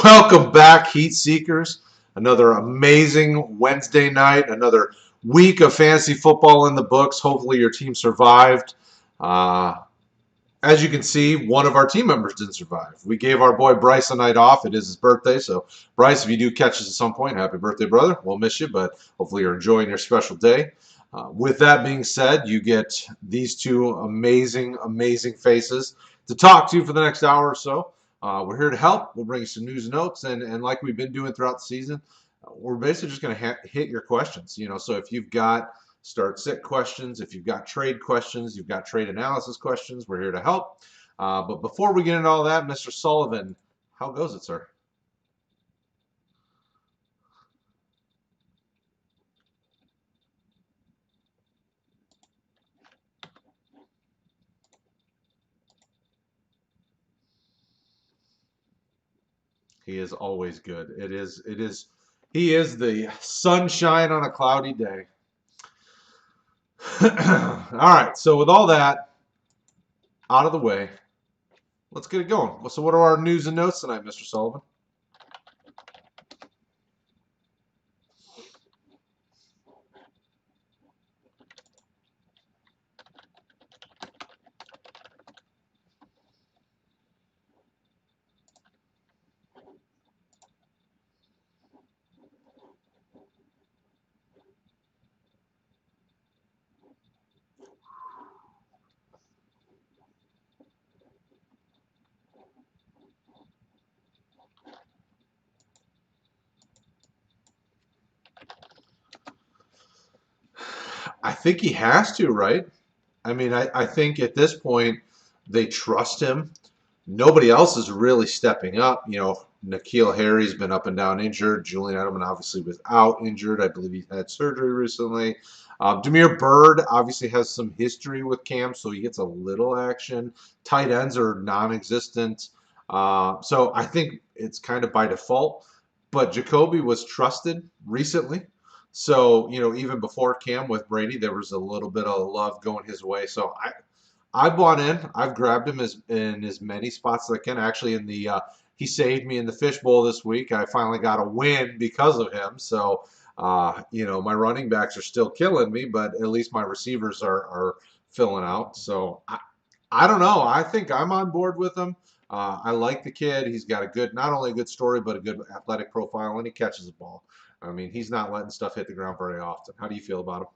Welcome back, Heat Seekers. Another amazing Wednesday night, another week of fantasy football in the books. Hopefully your team survived. Uh, as you can see, one of our team members didn't survive. We gave our boy Bryce a night off. It is his birthday, so Bryce, if you do catch us at some point, happy birthday, brother. We'll miss you, but hopefully you're enjoying your special day. With that being said, you get these two amazing, amazing faces to talk to for the next hour or so. We're here to help. We'll bring you some news and notes, and like we've been doing throughout the season, we're basically just going to hit your questions. So if you've got start-sit questions, if you've got trade questions, you've got trade analysis questions, we're here to help. But before we get into all that, Mr. Sullivan, how goes it, sir? He is always good. He is the sunshine on a cloudy day. All right, so with all that out of the way, let's get it going. So what are our news and notes tonight, Mr. Sullivan? I think he has to, right? I mean, I think at this point they trust him. Nobody else is really stepping up. N'Keal Harry's been up and down injured. Julian Edelman obviously was out injured. I believe he had surgery recently. Damiere Byrd obviously has some history with Cam, so he gets a little action. Tight ends are non-existent. So I think it's kind of by default. But Jacoby was trusted recently. So, even before Cam with Brady, there was a little bit of love going his way. So I bought in. I've grabbed him in as many spots as I can. Actually, he saved me in the fishbowl this week. I finally got a win because of him. So, my running backs are still killing me, but at least my receivers are filling out. So I don't know. I think I'm on board with him. I like the kid. He's got not only a good story, but a good athletic profile, and he catches the ball. I mean, he's not letting stuff hit the ground very often. How do you feel about him?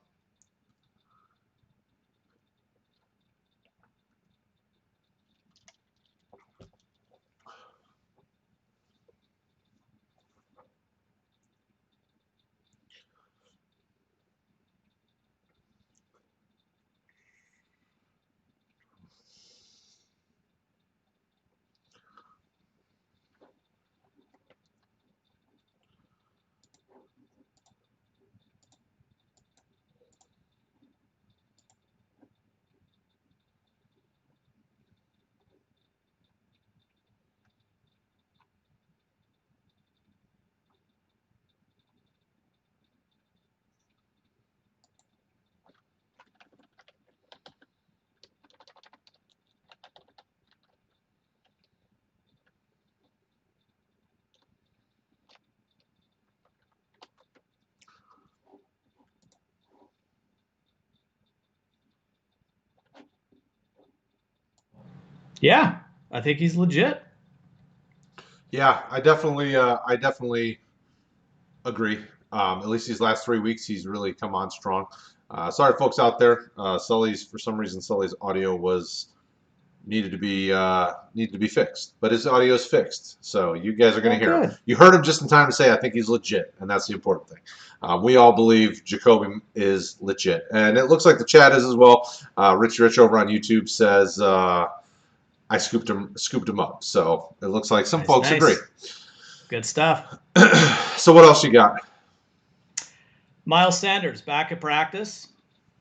Yeah, I think he's legit. Yeah, I definitely agree. At least these last 3 weeks, he's really come on strong. Sorry, folks out there. For some reason, Sully's audio was needed to be fixed, but his audio is fixed. So you guys are going Oh, to hear him. good. You heard him just in time to say I think he's legit, and that's the important thing. We all believe Jacoby is legit, and it looks like the chat is as well. Rich over on YouTube says I scooped him up. So it looks like some Nice, folks agree. nice. Good stuff. So what else you got? Miles Sanders back at practice.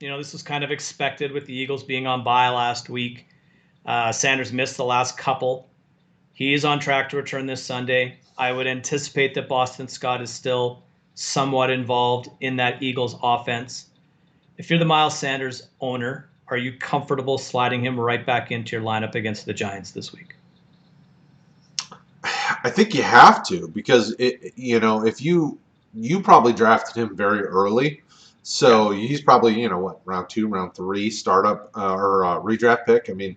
This was kind of expected with the Eagles being on bye last week. Sanders missed the last couple. He is on track to return this Sunday. I would anticipate that Boston Scott is still somewhat involved in that Eagles offense. If you're the Miles Sanders owner, are you comfortable sliding him right back into your lineup against the Giants this week? I think you have to because if you probably drafted him very early, Yeah. so he's probably what, round 2, round 3 startup or redraft pick. I mean,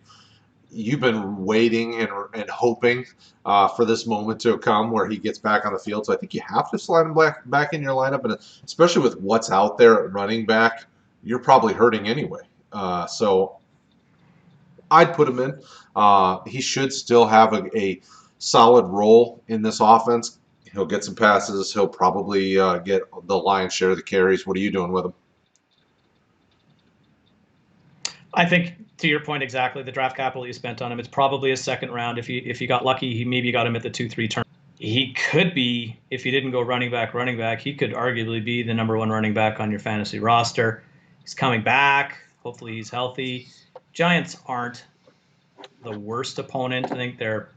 you've been waiting and hoping for this moment to come where he gets back on the field. So I think you have to slide him back in your lineup, and especially with what's out there at running back, you're probably hurting anyway. So I'd put him in. He should still have a solid role in this offense. He'll get some passes. He'll probably get the lion's share of the carries. What are you doing with him? I think to your point exactly, the draft capital you spent on him, it's probably a second round. If you got lucky, he maybe got him at the 2-3 turn. He could be, if he didn't go running back, he could arguably be the number 1 running back on your fantasy roster. He's coming back. Hopefully he's healthy. Giants aren't the worst opponent. I think they're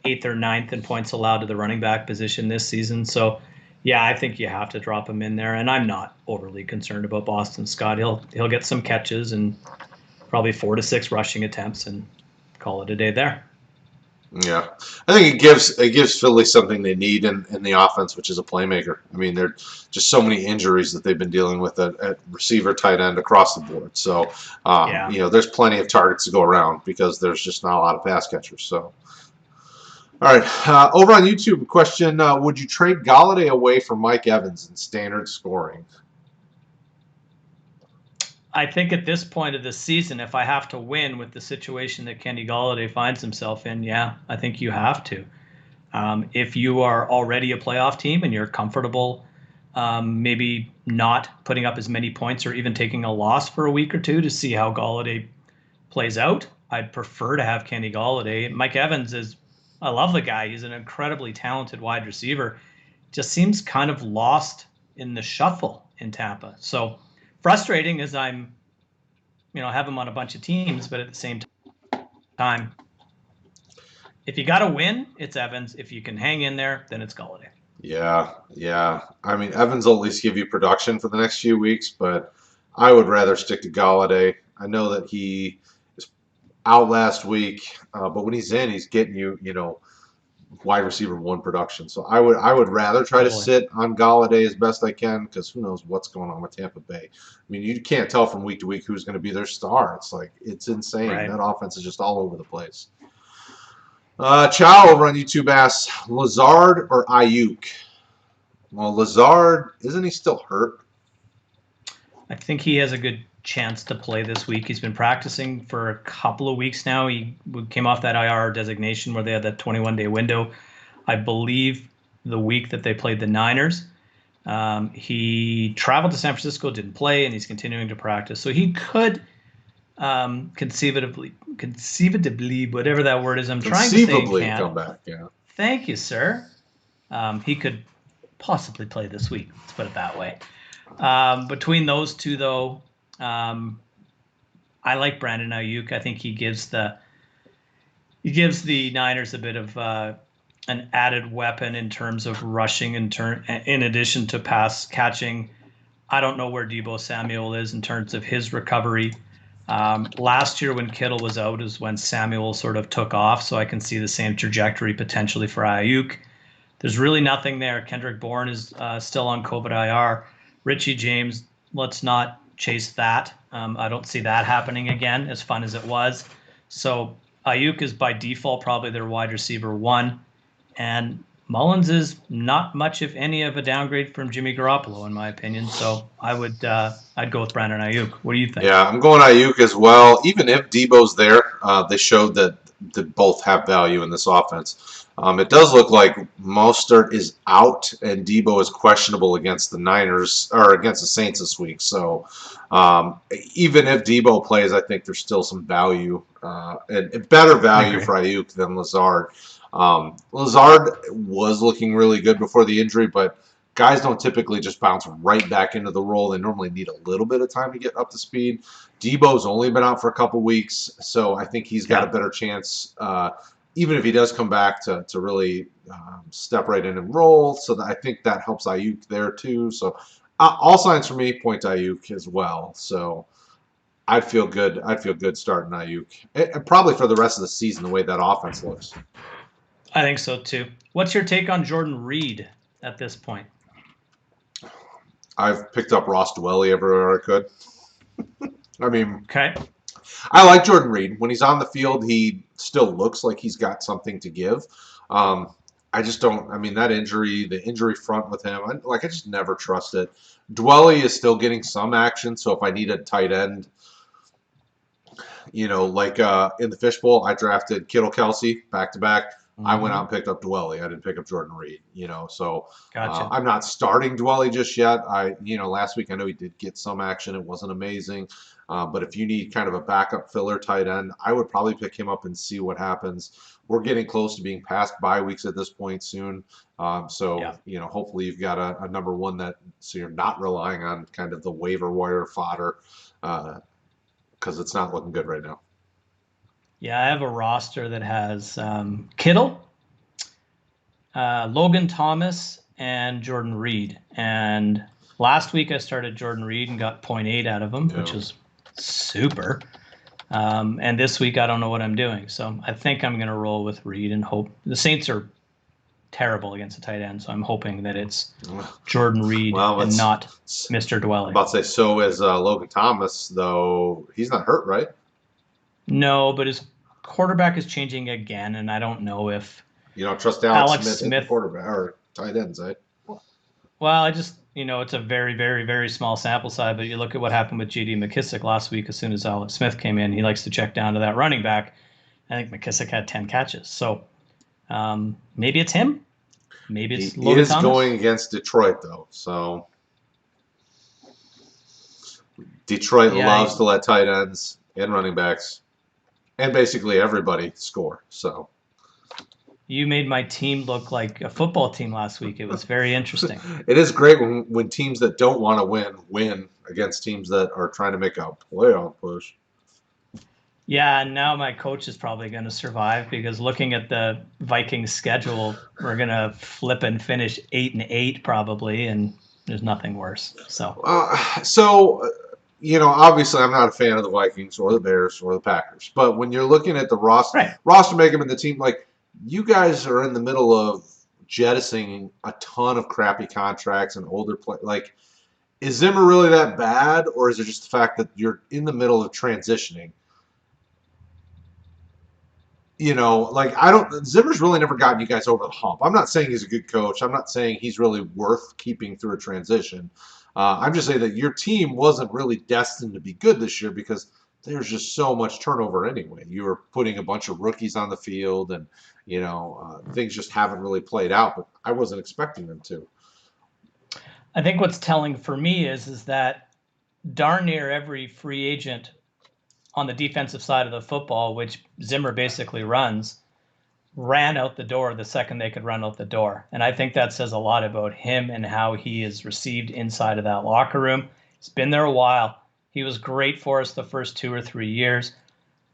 8th or 9th in points allowed to the running back position this season. So yeah, I think you have to drop him in there. And I'm not overly concerned about Boston Scott. He'll get some catches and probably 4 to 6 rushing attempts and call it a day there. Yeah, I think it gives Philly something they need in the offense, which is a playmaker. I mean, there are just so many injuries that they've been dealing with at receiver, tight end, across the board. So, Yeah. there's plenty of targets to go around because there's just not a lot of pass catchers. So, all right, over on YouTube, question: would you trade Galladay away for Mike Evans in standard scoring? I think at this point of the season, if I have to win with the situation that Kenny Golladay finds himself in, yeah, I think you have to. If you are already a playoff team and you're comfortable, maybe not putting up as many points or even taking a loss for a week or two to see how Golladay plays out, I'd prefer to have Kenny Golladay. Mike Evans is, I love the guy. He's an incredibly talented wide receiver. Just seems kind of lost in the shuffle in Tampa. So frustrating as have him on a bunch of teams, but at the same time, if you got to win, it's Evans. If you can hang in there, then it's Golladay. Yeah, yeah. I mean, Evans will at least give you production for the next few weeks, but I would rather stick to Galladay. I know that he is out last week, but when he's in, he's getting you wide receiver 1 production. So I would rather try to Totally. sit on Galladay as best I can because who knows what's going on with Tampa Bay. I mean, you can't tell from week to week who's going to be their star. It's insane. Right. That offense is just all over the place. Chow over on YouTube asks Lazard or Ayuk. Well, Lazard, isn't he still hurt? I think he has a good chance to play this week. He's been practicing for a couple of weeks now. He came off that IR designation where they had that 21-day window. I believe the week that they played the Niners. He traveled to San Francisco, didn't play, and he's continuing to practice. So he could conceivably, whatever that word is, I'm trying to say and Conceivably can't. come back, yeah. Thank you, sir. He could possibly play this week. Let's put it that way. Between those two, though, I like Brandon Ayuk. I think he gives the Niners a bit of an added weapon in terms of rushing in addition to pass catching. I don't know where Deebo Samuel is in terms of his recovery. Last year when Kittle was out is when Samuel sort of took off, so I can see the same trajectory potentially for Ayuk. There's really nothing there. Kendrick Bourne is still on COVID IR. Richie James, let's not chase that. I don't see that happening again, as fun as it was. So Ayuk is by default probably their wide receiver 1. And Mullins is not much, if any, of a downgrade from Jimmy Garoppolo, in my opinion. So I'd go with Brandon Ayuk. What do you think? Yeah, I'm going Ayuk as well. Even if Debo's there, they showed that both have value in this offense. It does look like Mostert is out and Debo is questionable against the Niners or against the Saints this week. So even if Debo plays, I think there's still some value and better value for Ayuk than Lazard. Lazard was looking really good before the injury, but guys don't typically just bounce right back into the role. They normally need a little bit of time to get up to speed. Debo's only been out for a couple weeks, so I think he's got a better chance, even if he does come back, to really step right in and roll. So I think that helps Ayuk there too. So all signs for me point to Ayuk as well. So I'd feel good. I'd feel good starting Ayuk, and probably for the rest of the season the way that offense looks. I think so too. What's your take on Jordan Reed at this point? I've picked up Ross Dwelly everywhere I could. I mean, Okay. I like Jordan Reed. When he's on the field, he still looks like he's got something to give. Um, I just don't. I mean, that injury, the injury front with him, I just never trust it. Dwelly is still getting some action, so if I need a tight end, like in the fishbowl, I drafted Kittle Kelsey back to back. I went out and picked up Dwelly. I didn't pick up Jordan Reed. So Gotcha. I'm not starting Dwelly just yet. Last week I know he did get some action. It wasn't amazing, but if you need kind of a backup filler tight end, I would probably pick him up and see what happens. We're getting close to being past bye weeks at this point soon. Yeah. Hopefully you've got a number one so you're not relying on kind of the waiver wire fodder. Because it's not looking good right now. Yeah, I have a roster that has Kittle, Logan Thomas, and Jordan Reed. And last week I started Jordan Reed and got 0.8 out of him, which is super. And this week I don't know what I'm doing. So I think I'm going to roll with Reed and hope. The Saints are terrible against the tight end, so I'm hoping that it's Jordan Reed and not Mr. Dwelly. I'm about to say, so is Logan Thomas, though he's not hurt, right? No, but his quarterback is changing again, and I don't know if you don't trust Alex Smith quarterback or tight ends, eh? Well, it's a very, very, very small sample size, but you look at what happened with J.D. McKissick last week. As soon as Alex Smith came in, he likes to check down to that running back. I think McKissick had 10 catches, so maybe it's him. Maybe it's Logan Thomas. He is going against Detroit, though, so Detroit loves to let tight ends and running backs and basically everybody score. So you made my team look like a football team last week. It was very interesting. It is great when teams that don't want to win against teams that are trying to make a playoff push. Yeah, and now my coach is probably going to survive because looking at the Vikings schedule, we're going to flip and finish 8-8 probably, and there's nothing worse. So, obviously I'm not a fan of the Vikings or the Bears or the Packers, but when you're looking at the roster making in the team, like you guys are in the middle of jettisoning a ton of crappy contracts and older play. Like, is Zimmer really that bad, or is it just the fact that you're in the middle of transitioning? Zimmer's really never gotten you guys over the hump. I'm not saying he's a good coach. I'm not saying he's really worth keeping through a transition. I'm just saying that your team wasn't really destined to be good this year because there's just so much turnover anyway. You were putting a bunch of rookies on the field and, things just haven't really played out, but I wasn't expecting them to. I think what's telling for me is that darn near every free agent on the defensive side of the football, which Zimmer basically runs, ran out the door the second they could run out the door. And I think that says a lot about him and how he is received inside of that locker room. He's been there a while. He was great for us the first 2 or 3 years.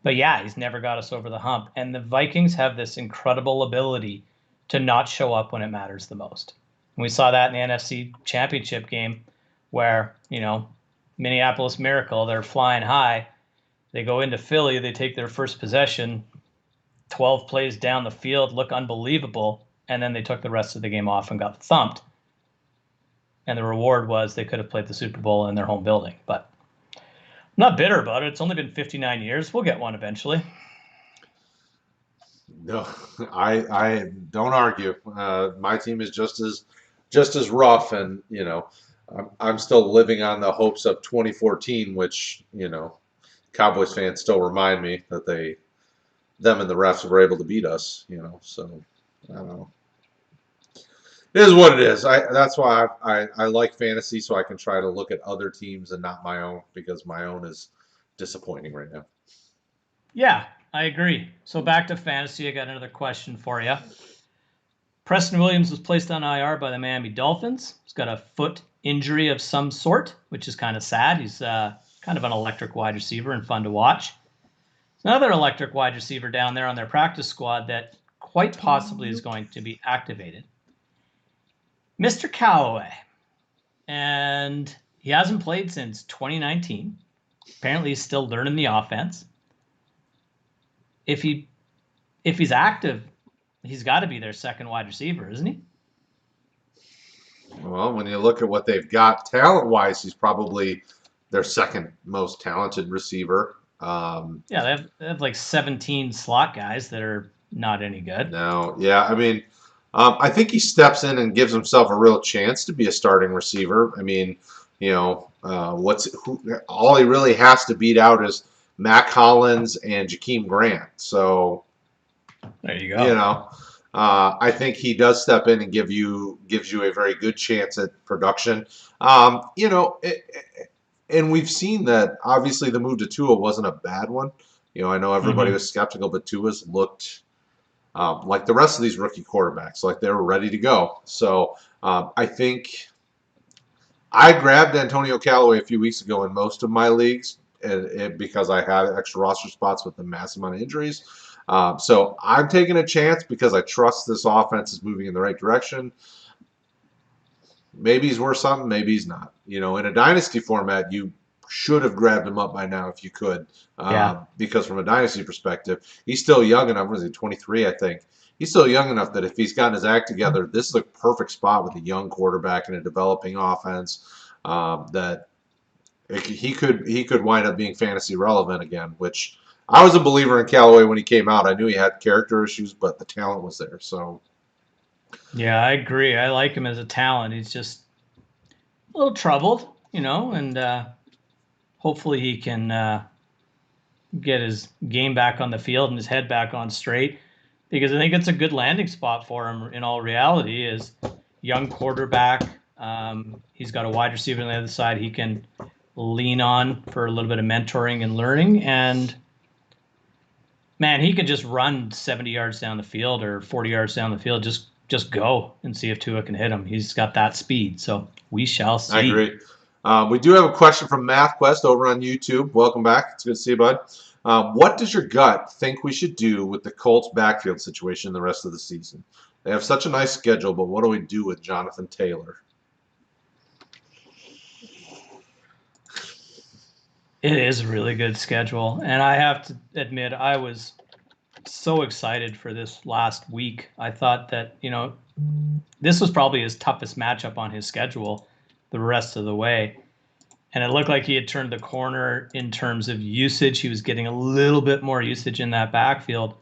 But yeah, he's never got us over the hump. And the Vikings have this incredible ability to not show up when it matters the most. And we saw that in the NFC Championship game where, Minneapolis Miracle, they're flying high. They go into Philly, they take their first possession, 12 plays down the field, look unbelievable, and then they took the rest of the game off and got thumped. And the reward was they could have played the Super Bowl in their home building. But I'm not bitter about it. It's only been 59 years. We'll get one eventually. No, I don't argue. My team is just as rough, and I'm still living on the hopes of 2014, which Cowboys fans still remind me that them and the refs were able to beat us, so I don't know. It is what it is. That's why I like fantasy, so I can try to look at other teams and not my own, because my own is disappointing right now. Yeah, I agree. So back to fantasy, I got another question for you. Preston Williams was placed on IR by the Miami Dolphins. He's got a foot injury of some sort, which is kind of sad. He's kind of an electric wide receiver and fun to watch. There's another electric wide receiver down there on their practice squad that quite possibly is going to be activated. Mr. Callaway. And he hasn't played since 2019. Apparently he's still learning the offense. If he's active, he's got to be their second wide receiver, isn't he? Well, when you look at what they've got talent-wise, he's probably their second most talented receiver. Yeah, they have like 17 slot guys that are not any good. No, yeah, I mean, I think he steps in and gives himself a real chance to be a starting receiver. I mean, all he really has to beat out is Mac Hollins and Jakeem Grant. So, There you you go. know, I think he does step in and gives you a very good chance at production. And we've seen that obviously the move to Tua wasn't a bad one. I know everybody Hmm. was skeptical, but Tua's looked like the rest of these rookie quarterbacks, like they were ready to go. So I think I grabbed Antonio Callaway a few weeks ago in most of my leagues because I had extra roster spots with the massive amount of injuries. So I'm taking a chance because I trust this offense is moving in the right direction. Maybe he's worth something, maybe he's not. In a dynasty format, you should have grabbed him up by now if you could, Yeah. because from a dynasty perspective, he's still young enough. Was he 23? I think he's still young enough that if he's gotten his act together, this is a perfect spot with a young quarterback and a developing offense. That he could wind up being fantasy relevant again. Which I was a believer in Callaway when he came out. I knew he had character issues, but the talent was there. So Yeah, I agree. I like him as a talent. He's just a little troubled, and hopefully he can get his game back on the field and his head back on straight, because I think it's a good landing spot for him in all reality. Is young quarterback. He's got a wide receiver on the other side he can lean on for a little bit of mentoring and learning. And man, he could just run 70 yards down the field or 40 yards down the field. Just go and see if Tua can hit him. He's got that speed. So we shall I see. agree. We do have a question from MathQuest over on YouTube. Welcome back. It's good to see you, bud. What does your gut think we should do with the Colts backfield situation the rest of the season? They have such a nice schedule, but what do we do with Jonathan Taylor? It is a really good schedule. And I have to admit, I was so excited for this last week. I thought that, this was probably his toughest matchup on his schedule the rest of the way. And it looked like he had turned the corner in terms of usage. He was getting a little bit more usage in that backfield.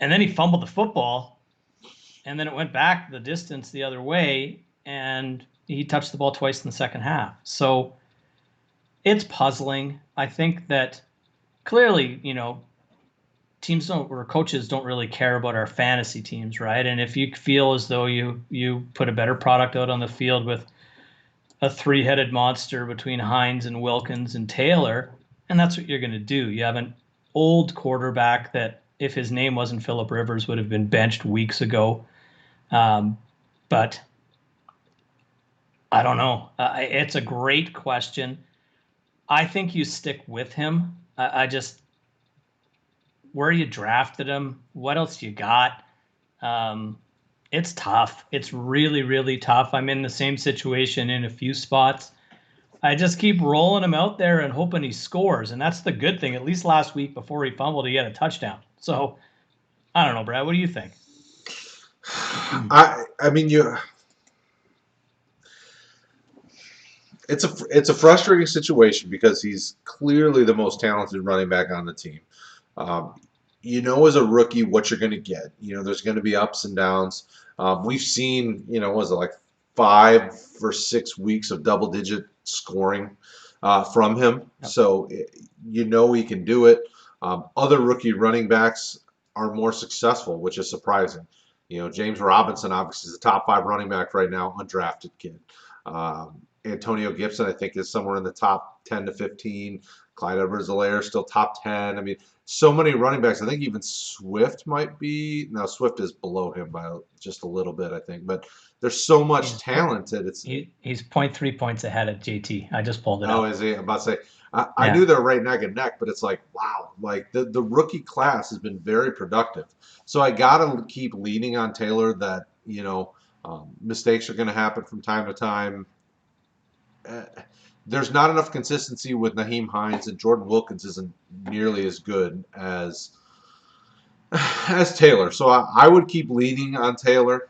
And then he fumbled the football, and then it went back the distance the other way, and he touched the ball twice in the second half. So it's puzzling. I think that clearly, teams don't, or coaches don't really care about our fantasy teams, right? And if you feel as though you put a better product out on the field with a three-headed monster between Hines and Wilkins and Taylor, and that's what you're going to do. You have an old quarterback that, if his name wasn't Philip Rivers, would have been benched weeks ago. But I don't know. It's a great question. I think you stick with him. I just, where you drafted him, what else you got? Um, it's tough. It's really, really tough. I'm in the same situation in a few spots. I just keep rolling him out there and hoping he scores. And that's the good thing. At least last week before he fumbled, he had a touchdown. So I don't know, Brad. What do you think? I mean you. It's a frustrating situation because he's clearly the most talented running back on the team. Um, as a rookie what you're going to get. There's going to be ups and downs. We've seen, was it like 5 or 6 weeks of double-digit scoring from him. Yep. So he can do it. Other rookie running backs are more successful, which is surprising. James Robinson obviously is the top 5 running back right now, undrafted kid. Antonio Gibson, I think, is somewhere in the top 10 to 15. Clyde Edwards-Helaire still top 10. I mean, so many running backs. I think even Swift might be. Now Swift is below him by just a little bit, I think. But there's so much He's talent. It's he's 0.3 points ahead of JT. I just pulled it oh, up. is he? I'm about to say. I Yeah. knew they're right neck and neck, but it's like wow, like the rookie class has been very productive. So I gotta keep leaning on Taylor that mistakes are going to happen from time to time. Uh, there's not enough consistency with Naheem Hines, and Jordan Wilkins isn't nearly as good as Taylor. So I would keep leaning on Taylor.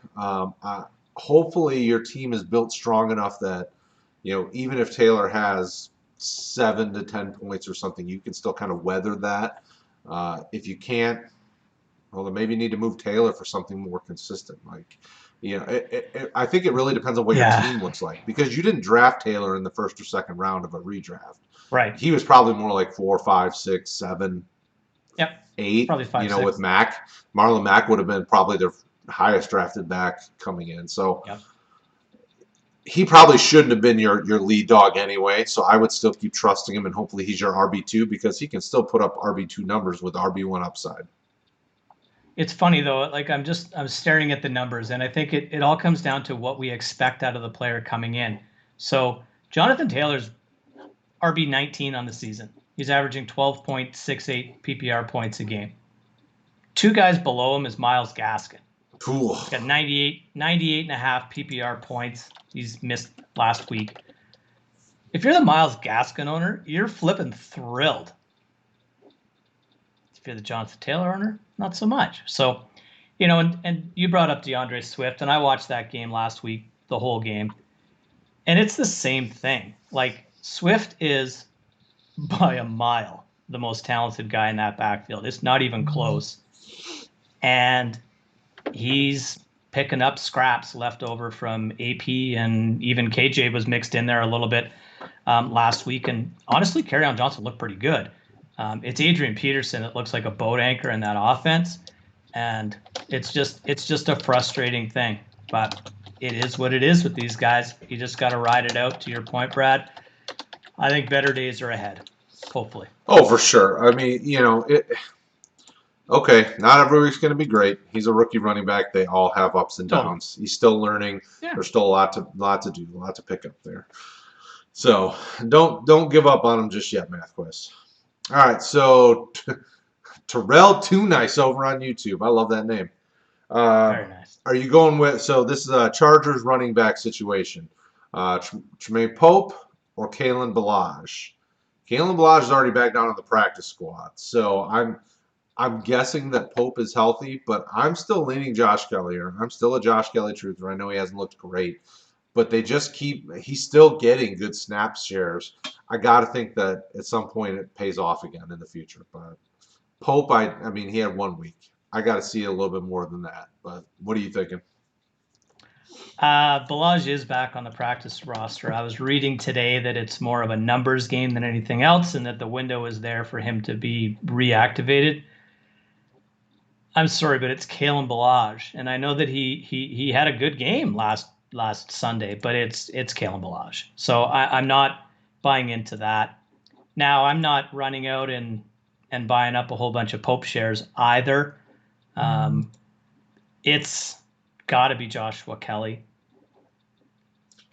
Hopefully your team is built strong enough that, even if Taylor has 7 to 10 points or something, you can still kind of weather that. If you can't, well, then maybe you need to move Taylor for something more consistent. Like, I think it really depends on what your Yeah, team looks like because you didn't draft Taylor in the first or second round of a redraft. right. He was probably more like 4, 5, 6, 7, Yep, 8. probably five, With six. Mac, Marlon Mack would have been probably their highest drafted back coming in. So Yep. he probably shouldn't have been your lead dog anyway. So I would still keep trusting him, and hopefully he's your RB2 because he can still put up RB2 numbers with RB1 upside. It's funny though, like I'm staring at the numbers, and I think it all comes down to what we expect out of the player coming in. So Jonathan Taylor's RB19 on the season. He's averaging 12.68 PPR points a game. Two guys below him is Myles Gaskin. Cool. He's got 98 and a half PPR points. He's missed last week. If you're the Myles Gaskin owner, you're flipping thrilled. If you're the Jonathan Taylor owner, not so much. So, and you brought up DeAndre Swift, and I watched that game last week, the whole game, and it's the same thing. Like Swift is by a mile the most talented guy in that backfield. It's not even close. And he's picking up scraps left over from AP, and even KJ was mixed in there a little bit last week. And honestly, Kerryon Johnson looked pretty good. It's Adrian Peterson that looks like a boat anchor in that offense, and it's just a frustrating thing. But it is what it is with these guys. You just got to ride it out. To your point, Brad, I think better days are ahead. Hopefully. Oh, for sure. I mean, okay, not every week's going to be great. He's a rookie running back. They all have ups and Totally. downs. He's still learning. Yeah. There's still a lot to do, a lot to pick up there. So don't give up on him just yet, MathQuest. All right, so Terrell Too Nice over on YouTube. I love that name. Very nice. Are you going with? So this is a Chargers running back situation. Tremaine Pope or Kalen Ballage? Kalen Ballage is already back down on the practice squad, so I'm guessing that Pope is healthy, but I'm still leaning Josh Kelly here. I'm still a Josh Kelly truther. I know he hasn't looked great, but he's still getting good snap shares. I got to think that at some point it pays off again in the future. But Pope, I mean, he had 1 week. I got to see a little bit more than that. But what are you thinking? Ballage is back on the practice roster. I was reading today that it's more of a numbers game than anything else, and that the window is there for him to be reactivated. I'm sorry, but it's Kalen Ballage, and I know that he had a good game last Sunday, but it's Kalen Ballage. So I'm not buying into that. Now I'm not running out and buying up a whole bunch of Pope shares either. It's got to be Joshua Kelly.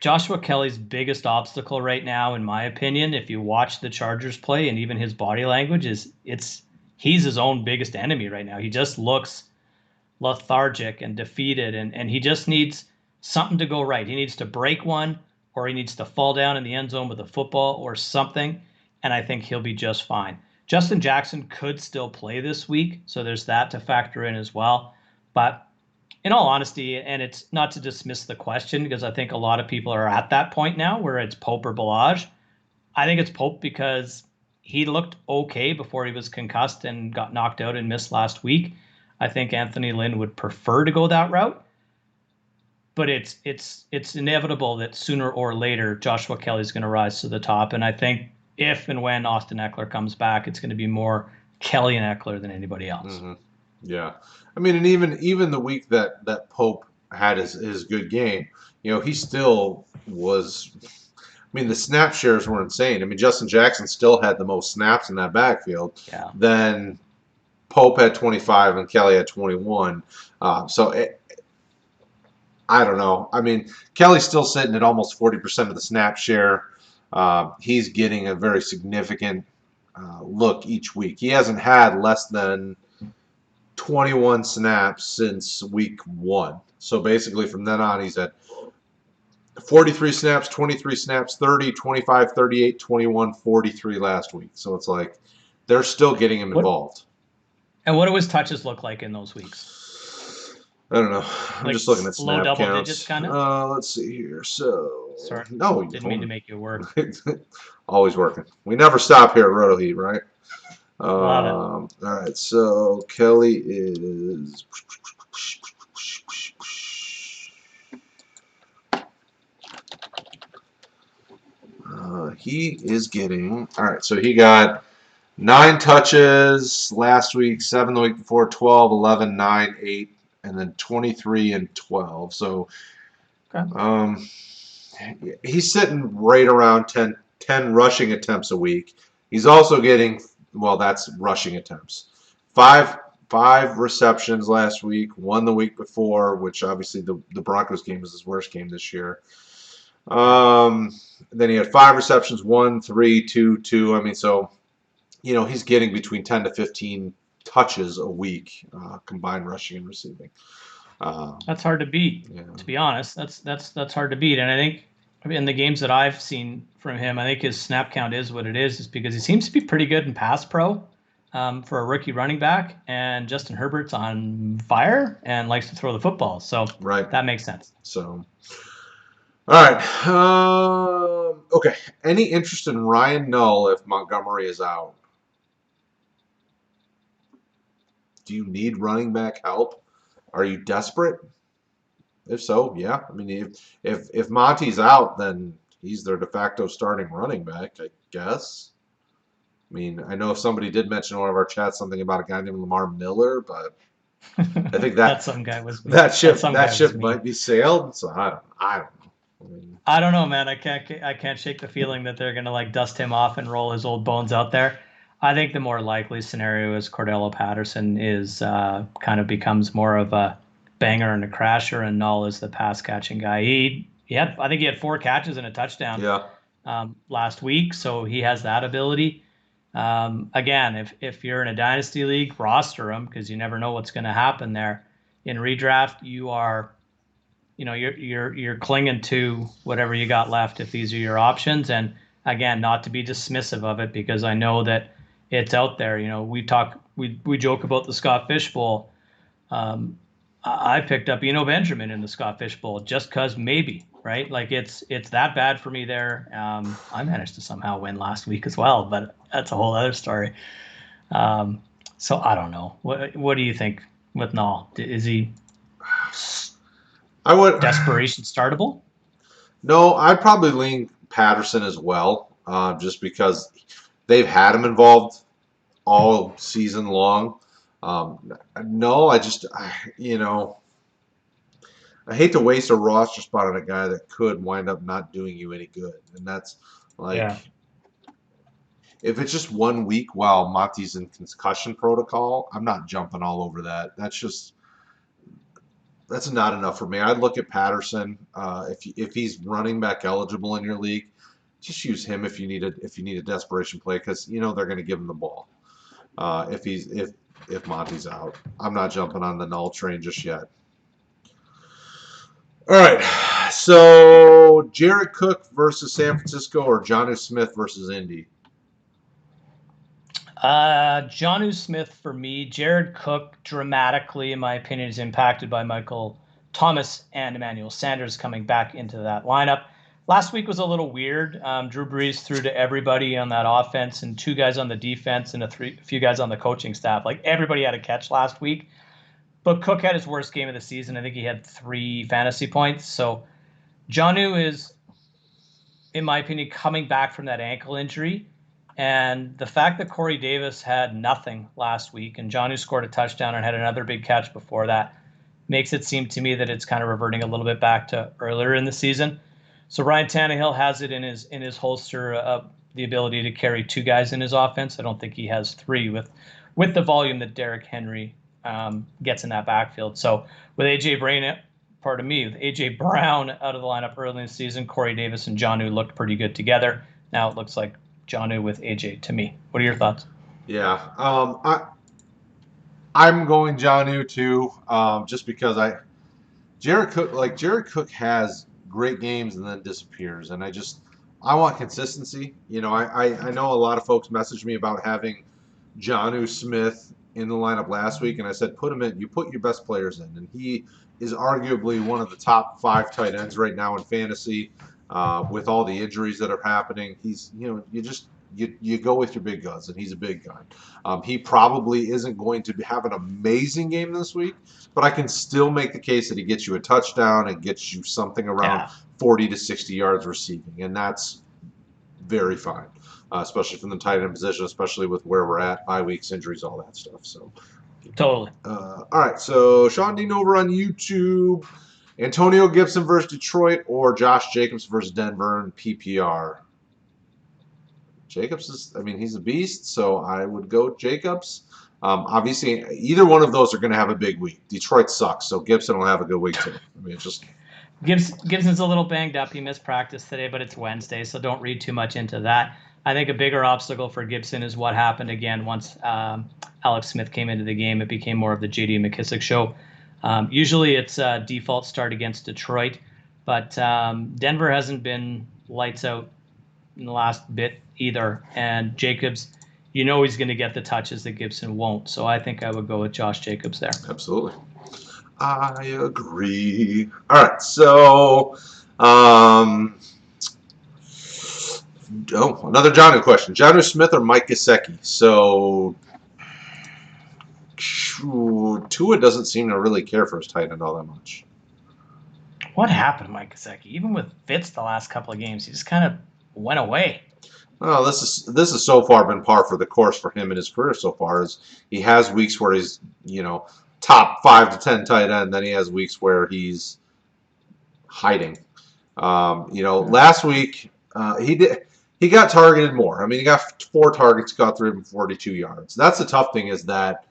Joshua Kelly's biggest obstacle right now, in my opinion, if you watch the Chargers play and even his body language, he's his own biggest enemy right now. He just looks lethargic and defeated, and he just needs something to go right. He needs to break one, or he needs to fall down in the end zone with a football or something, and I think he'll be just fine. Justin Jackson could still play this week, so there's that to factor in as well. But in all honesty, and it's not to dismiss the question because I think a lot of people are at that point now where it's Pope or Ballage. I think it's Pope because he looked okay before he was concussed and got knocked out and missed last week. I think Anthony Lynn would prefer to go that route, but it's inevitable that sooner or later Joshua Kelly's going to rise to the top, and I think if and when Austin Eckler comes back, it's going to be more Kelly and Eckler than anybody else. Mm-hmm. Yeah, I mean, and even the week that Pope had his good game, he still was. I mean, the snap shares were insane. I mean, Justin Jackson still had the most snaps in that backfield. Yeah. Then Pope had 25 and Kelly had 21. I don't know. I mean, Kelly's still sitting at almost 40% of the snap share. He's getting a very significant look each week. He hasn't had less than 21 snaps since week 1. So basically from then on, he's at 43 snaps, 23 snaps, 30, 25, 38, 21, 43 last week. So it's like they're still getting him involved. And what do his touches look like in those weeks? I don't know. I'm Like just looking at low snap double digits, counts. kind of. Let's see here. So, Sorry, no, didn't mean to make you work. always working. We never stop here at Roto Heat, right? Love it. All right. So Kelly is. He is getting. All right. So he got 9 touches last week, 7 the week before, 12, 11, 9, 8, and then 23 and 12. So Okay. um, he's sitting right around 10 rushing attempts a week. He's also getting, well, that's rushing attempts. Five receptions last week, 1 the week before, which obviously the Broncos game was his worst game this year. Yeah. Um, then he had 5 receptions, 1, 3, 2, 2. I mean, so he's getting between 10 to 15 touches a week, combined rushing and receiving. That's hard to beat. Yeah. To be honest, that's hard to beat. And I think in the games that I've seen from him, I think his snap count is what it is because he seems to be pretty good in pass pro for a rookie running back. And Justin Herbert's on fire and likes to throw the football, so Right. that makes sense. So, all right. Okay. Any interest in Ryan Null if Montgomery is out? Do you need running back help? Are you desperate? If so, yeah. I mean, if Monty's out, then he's their de facto starting running back, I guess. I mean, I know somebody did mention in one of our chats something about a guy named Lamar Miller, but I think That that some guy was me. that That ship some that guy was ship me. might be sailed. So I don't know. I mean, I don't know, man. I can't shake the feeling that they're gonna like dust him off and roll his old bones out there. I think the more likely scenario is Cordell Patterson is kind of becomes more of a banger and a crasher, and Null is the pass catching guy. I think he had 4 catches and a touchdown yeah, last week, so he has that ability. Again, if you're in a dynasty league, roster him because you never know what's going to happen there. In redraft, you're clinging to whatever you got left if these are your options. And again, not to be dismissive of it because I know that it's out there. We joke about the Scott Fish Bowl. um, I picked up Benjamin in the Scott Fish Bowl just because maybe, right? Like it's that bad for me there. I managed to somehow win last week as well, but that's a whole other story. um, so I don't know. What do you think with Null? Is he I would. desperation startable? No, I'd probably lean Patterson as well, just because they've had him involved all season long. No, I hate to waste a roster spot on a guy that could wind up not doing you any good, and that's Yeah. like if it's just 1 week while Monty's in concussion protocol, I'm not jumping all over that. That's not enough for me. I'd look at Patterson if he's running back eligible in your league. Just use him if you need a desperation play because they're going to give him the ball if Monty's out. I'm not jumping on the Null train just yet. All right, so Jared Cook versus San Francisco or Jonnu Smith versus Indy. Jonnu Smith for me. Jared Cook dramatically, in my opinion, is impacted by Michael Thomas and Emmanuel Sanders coming back into that lineup. Last week was a little weird. Drew Brees threw to everybody on that offense and 2 guys on the defense and a few guys on the coaching staff. Like everybody had a catch last week. But Cook had his worst game of the season. I think he had 3 fantasy points. So Jonnu is, in my opinion, coming back from that ankle injury. And the fact that Corey Davis had nothing last week and Jonnu scored a touchdown and had another big catch before that makes it seem to me that it's kind of reverting a little bit back to earlier in the season. So Ryan Tannehill has it in his holster, the ability to carry 2 guys in his offense. I don't think he has 3 with the volume that Derrick Henry gets in that backfield. So with AJ Brown out of the lineup early in the season, Corey Davis and Jonnu looked pretty good together. Now it looks like Jonnu with AJ to me. What are your thoughts? Yeah, I'm going Jonnu too, just because Jared Cook has great games and then disappears, and I want consistency. I know a lot of folks message me about having Jonnu Smith in the lineup last week, and I said put him in. You put your best players in, and he is arguably one of the top 5 tight ends right now in fantasy. With all the injuries that are happening, he's you go with your big guns, and he's a big gun. He probably isn't going to have an amazing game this week, but I can still make the case that he gets you a touchdown and gets you something around Yeah, 40 to 60 yards receiving, and that's very fine, especially from the tight end position, especially with where we're at, bye weeks, injuries, all that stuff. So, totally. all right. So, Sean Dean over on YouTube. Antonio Gibson versus Detroit or Josh Jacobs versus Denver in PPR. Jacobs is, I mean, he's a beast, so I would go Jacobs. Obviously, either one of those are going to have a big week. Detroit sucks, so Gibson will have a good week too. I mean, it's just Gibson's a little banged up. He missed practice today, but it's Wednesday, so don't read too much into that. I think a bigger obstacle for Gibson is what happened again once Alex Smith came into the game. It became more of the J.D. McKissic show. Usually it's a default start against Detroit, but Denver hasn't been lights out in the last bit either. And Jacobs, he's going to get the touches that Gibson won't. So I think I would go with Josh Jacobs there. absolutely. I agree. All right, so another Jonnu question: Jonnu Smith or Mike Gesicki? So Tua doesn't seem to really care for his tight end all that much. What happened to Mike Gesicki? Even with Fitz the last couple of games, he just kind of went away. Well, this has so far been par for the course for him in his career so far. Is he has weeks where he's top 5 to 10 tight end, then he has weeks where he's hiding. Last week he got targeted more. I mean, he got 4 targets, got 342 yards. That's the tough thing is that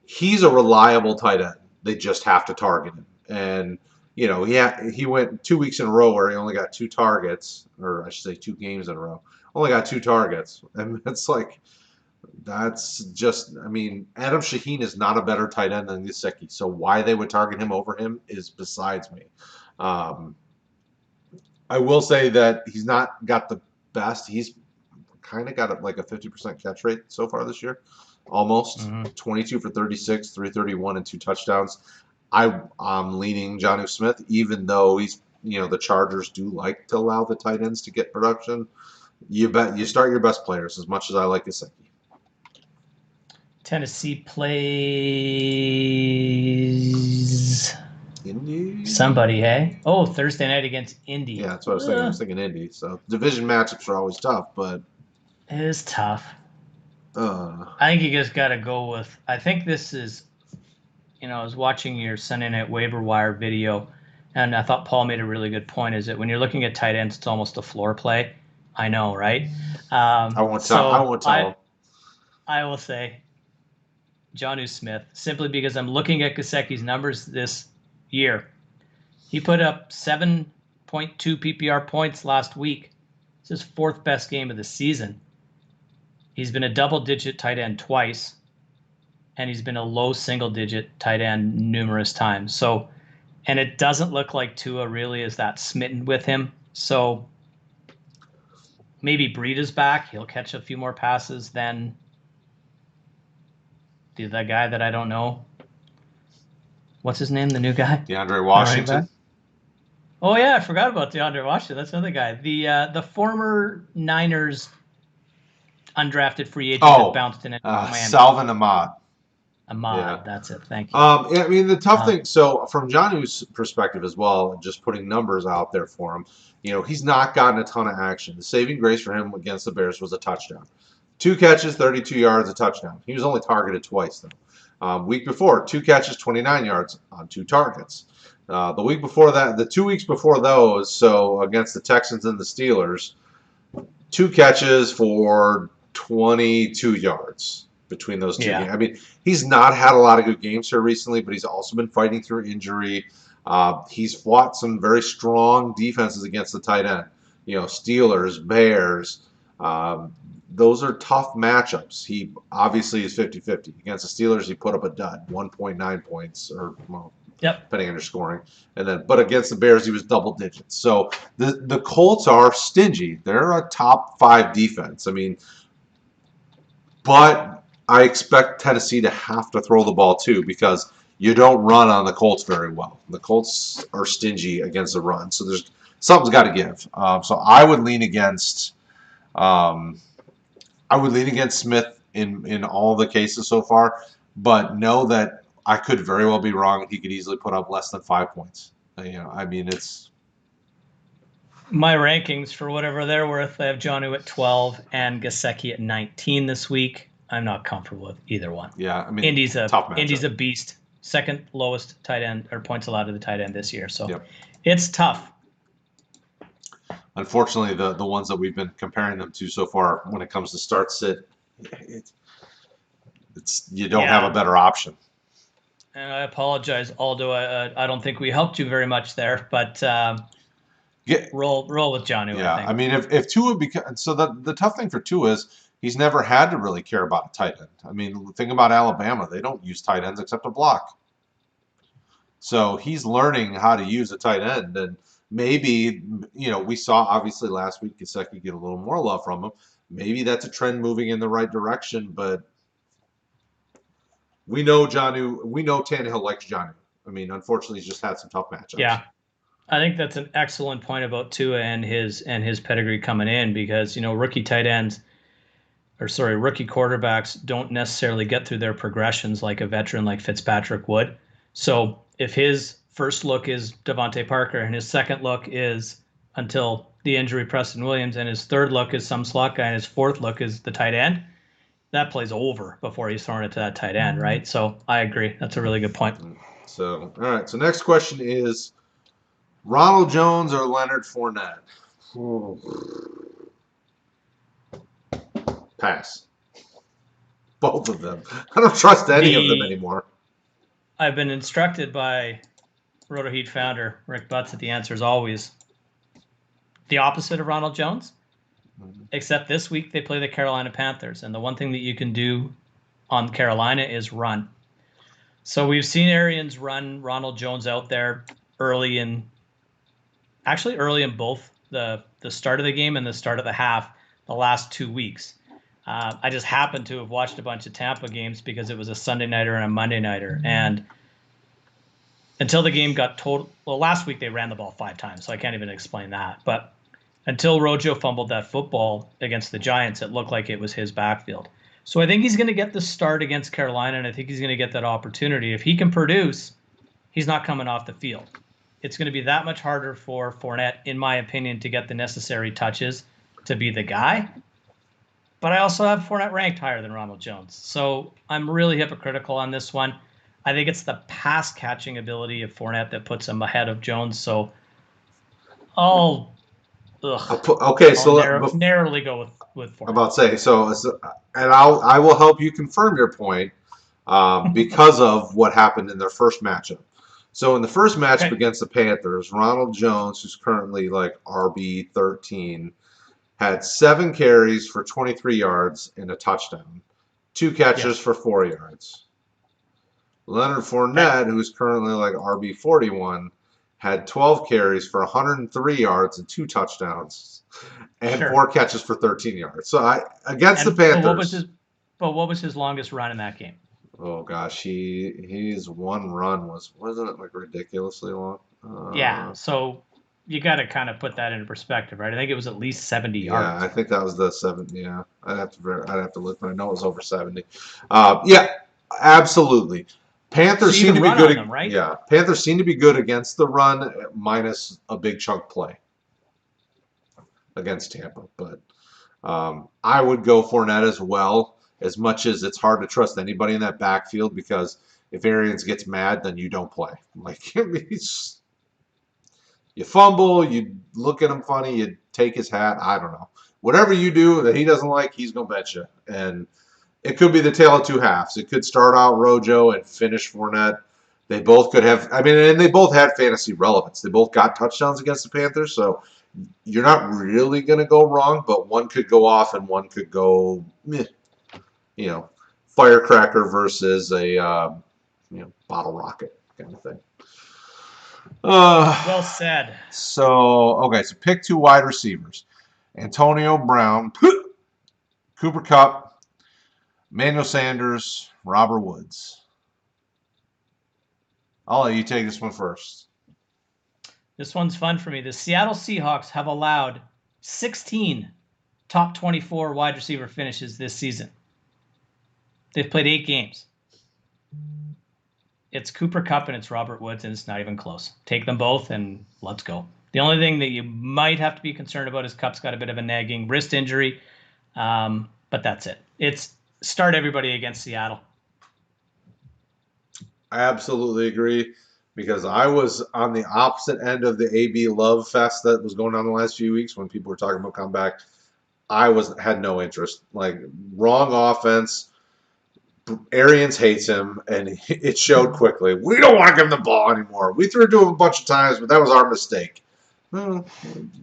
he's a reliable tight end. They just have to target him. And he went 2 weeks in a row where he only got 2 targets, or I should say 2 games in a row. Only got 2 targets. And it's like that's just, I mean, Adam Shaheen is not a better tight end than Gesicki. So why they would target him over him is besides me. I will say that he's not got the best. He's kind of got like a 50% catch rate so far this year. Almost 22 for 36, 331, and 2 touchdowns. I'm leaning Jonnu Smith, even though he's the Chargers do like to allow the tight ends to get production. You start your best players as much as I like Gesicki. Tennessee plays Indy? somebody, hey? Oh, Thursday night against Indy. Yeah, that's what I was thinking. I was thinking Indy. So division matchups are always tough, but it is tough. I think you just got to go with. I think this is. I was watching your Sunday Night Waiver Wire video, and I thought Paul made a really good point. Is that when you're looking at tight ends, it's almost a floor play. I know, right? I won't tell him. I will say Jonnu Smith, simply because I'm looking at Gesicki's numbers this year. He put up 7.2 PPR points last week. It's his 4th best game of the season. He's been a double-digit tight end twice, and he's been a low single-digit tight end numerous times. So, and it doesn't look like Tua really is that smitten with him. So maybe Breida's back. He'll catch a few more passes than the guy that I don't know. What's his name? The new guy? DeAndre Washington. Oh yeah, I forgot about DeAndre Washington. That's another guy. The former Niners undrafted free agent that bounced in Miami. Salvin Ahmad. Yeah. That's it. Thank you. I mean, the tough thing. So from Jonnu's perspective as well, just putting numbers out there for him, he's not gotten a ton of action. The saving grace for him against the Bears was a touchdown. 2 catches, 32 yards, a touchdown. He was only targeted twice, though. Week before, 2 catches, 29 yards on 2 targets. The week before that, the 2 weeks before those, so against the Texans and the Steelers, 2 catches for 22 yards between those 2 games. I mean, he's not had a lot of good games here recently, but he's also been fighting through injury. He's fought some very strong defenses against the tight end. Steelers, Bears. Those are tough matchups. He obviously is 50-50. Against the Steelers, he put up a dud, 1.9 points, or depending on your scoring. But against the Bears, he was double digits. So the Colts are stingy. They're a top 5 defense. I mean, but I expect Tennessee to have to throw the ball too because you don't run on the Colts very well. The Colts are stingy against the run, so there's something's got to give. So I would lean against um, Smith in all the cases so far, but know that I could very well be wrong. He could easily put up less than 5 points. I mean, it's My rankings, for whatever they're worth, I have Jonnu at 12 and Gasecki at 19 this week. I'm not comfortable with either one. yeah. I mean, Indy's tough matchup. a beast. Second lowest tight end or points allowed to the tight end this year. So Yep. it's tough. Unfortunately, the ones that we've been comparing them to so far, when it comes to start sit, it's you don't have a better option. And I apologize, Aldo. I don't think we helped you very much there, but roll with Jonnu. Yeah, I think. I mean, if Tua so the tough thing for Tua is he's never had to really care about a tight end. I mean, think about Alabama; they don't use tight ends except to block. So he's learning how to use a tight end, and maybe we saw obviously last week Gesicki get a little more love from him. Maybe that's a trend moving in the right direction, but we know Tannehill likes Jonnu. I mean, unfortunately, he's just had some tough matchups. Yeah, I think that's an excellent point about Tua and his pedigree coming in because rookie quarterbacks don't necessarily get through their progressions like a veteran like Fitzpatrick would. So if his first look is Devontae Parker and his second look is until the injury Preston Williams and his third look is some slot guy and his fourth look is the tight end, that plays over before he's thrown it to that tight end, right? So I agree. That's a really good point. So, all right. So next question is Ronald Jones or Leonard Fournette? Pass. Both of them. I don't trust any of them anymore. I've been instructed by RotoHeat founder Rick Butts that the answer is always the opposite of Ronald Jones. Except this week they play the Carolina Panthers, and the one thing that you can do on Carolina is run. So we've seen Arians run Ronald Jones out there early in both the start of the game and the start of the half the last 2 weeks. I just happened to have watched a bunch of Tampa games because it was a Sunday nighter and a Monday nighter, and until the game got total. Well, last week they ran the ball 5 times, so I can't even explain that. But until Rojo fumbled that football against the Giants, it looked like it was his backfield. So I think he's going to get the start against Carolina, and I think he's going to get that opportunity. If he can produce, he's not coming off the field. It's going to be that much harder for Fournette, in my opinion, to get the necessary touches to be the guy. But I also have Fournette ranked higher than Ronald Jones. So I'm really hypocritical on this one. I think it's the pass-catching ability of Fournette that puts him ahead of Jones. So I'll narrowly go with Fournette. I'm about to say, and I will help you confirm your point because of what happened in their first matchup. So in the first matchup against the Panthers, Ronald Jones, who's currently like RB 13, had 7 carries for 23 yards and a touchdown, 2 catches for 4 yards. Leonard Fournette, who's currently like RB 41, had 12 carries for 103 yards and 2 touchdowns, and 4 catches for 13 yards. So against the Panthers. But what was his longest run in that game? Oh gosh, his one run wasn't it like ridiculously long? Yeah, so you got to kind of put that into perspective, right? I think it was at least 70 yards. Yeah, I think that was the 70. Yeah, I'd have to look, but I know it was over 70. Yeah, absolutely. Panthers seem to be good, right? Yeah, Panthers seem to be good against the run, minus a big chunk play against Tampa. But I would go Fournette as well. As much as it's hard to trust anybody in that backfield, because if Arians gets mad, then you don't play. Like you fumble, you look at him funny, you take his hat. I don't know. Whatever you do that he doesn't like, he's gonna bet you. And it could be the tale of 2 halves. It could start out Rojo and finish Fournette. They both could have. I mean, and they both had fantasy relevance. They both got touchdowns against the Panthers, so you're not really gonna go wrong. But one could go off and one could go meh. Firecracker versus a bottle rocket kind of thing. Well said. So pick 2 wide receivers: Antonio Brown, Cooper Kupp, Emmanuel Sanders, Robert Woods. I'll let you take this one first. This one's fun for me. The Seattle Seahawks have allowed 16 top 24 wide receiver finishes this season. They've played 8 games. It's Cooper Kupp and it's Robert Woods, and it's not even close. Take them both and let's go. The only thing that you might have to be concerned about is Kupp's got a bit of a nagging wrist injury, but that's it. It's start everybody against Seattle. I absolutely agree because I was on the opposite end of the AB love fest that was going on the last few weeks when people were talking about comeback. Had no interest. Like wrong offense. Arians hates him, and it showed quickly. We don't want to give him the ball anymore. We threw it to him a bunch of times, but that was our mistake. Well,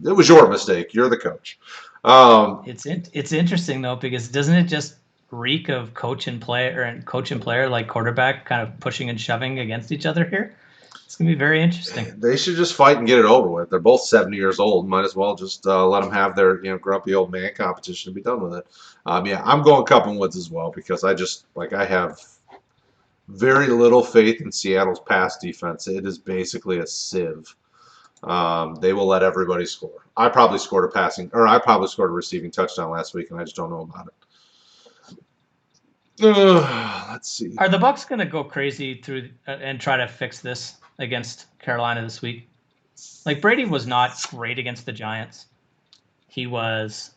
it was your mistake. You're the coach. It's interesting though because doesn't it just reek of coach and player like quarterback kind of pushing and shoving against each other here? It's gonna be very interesting. They should just fight and get it over with. They're both 70 years old. Might as well just let them have their grumpy old man competition and be done with it. Yeah, I'm going Cup and Woods as well because I have very little faith in Seattle's pass defense. It is basically a sieve. They will let everybody score. I probably scored a receiving touchdown last week, and I just don't know about it. Let's see. Are the Bucs going to go crazy through and try to fix this against Carolina this week? Like Brady was not great against the Giants. He was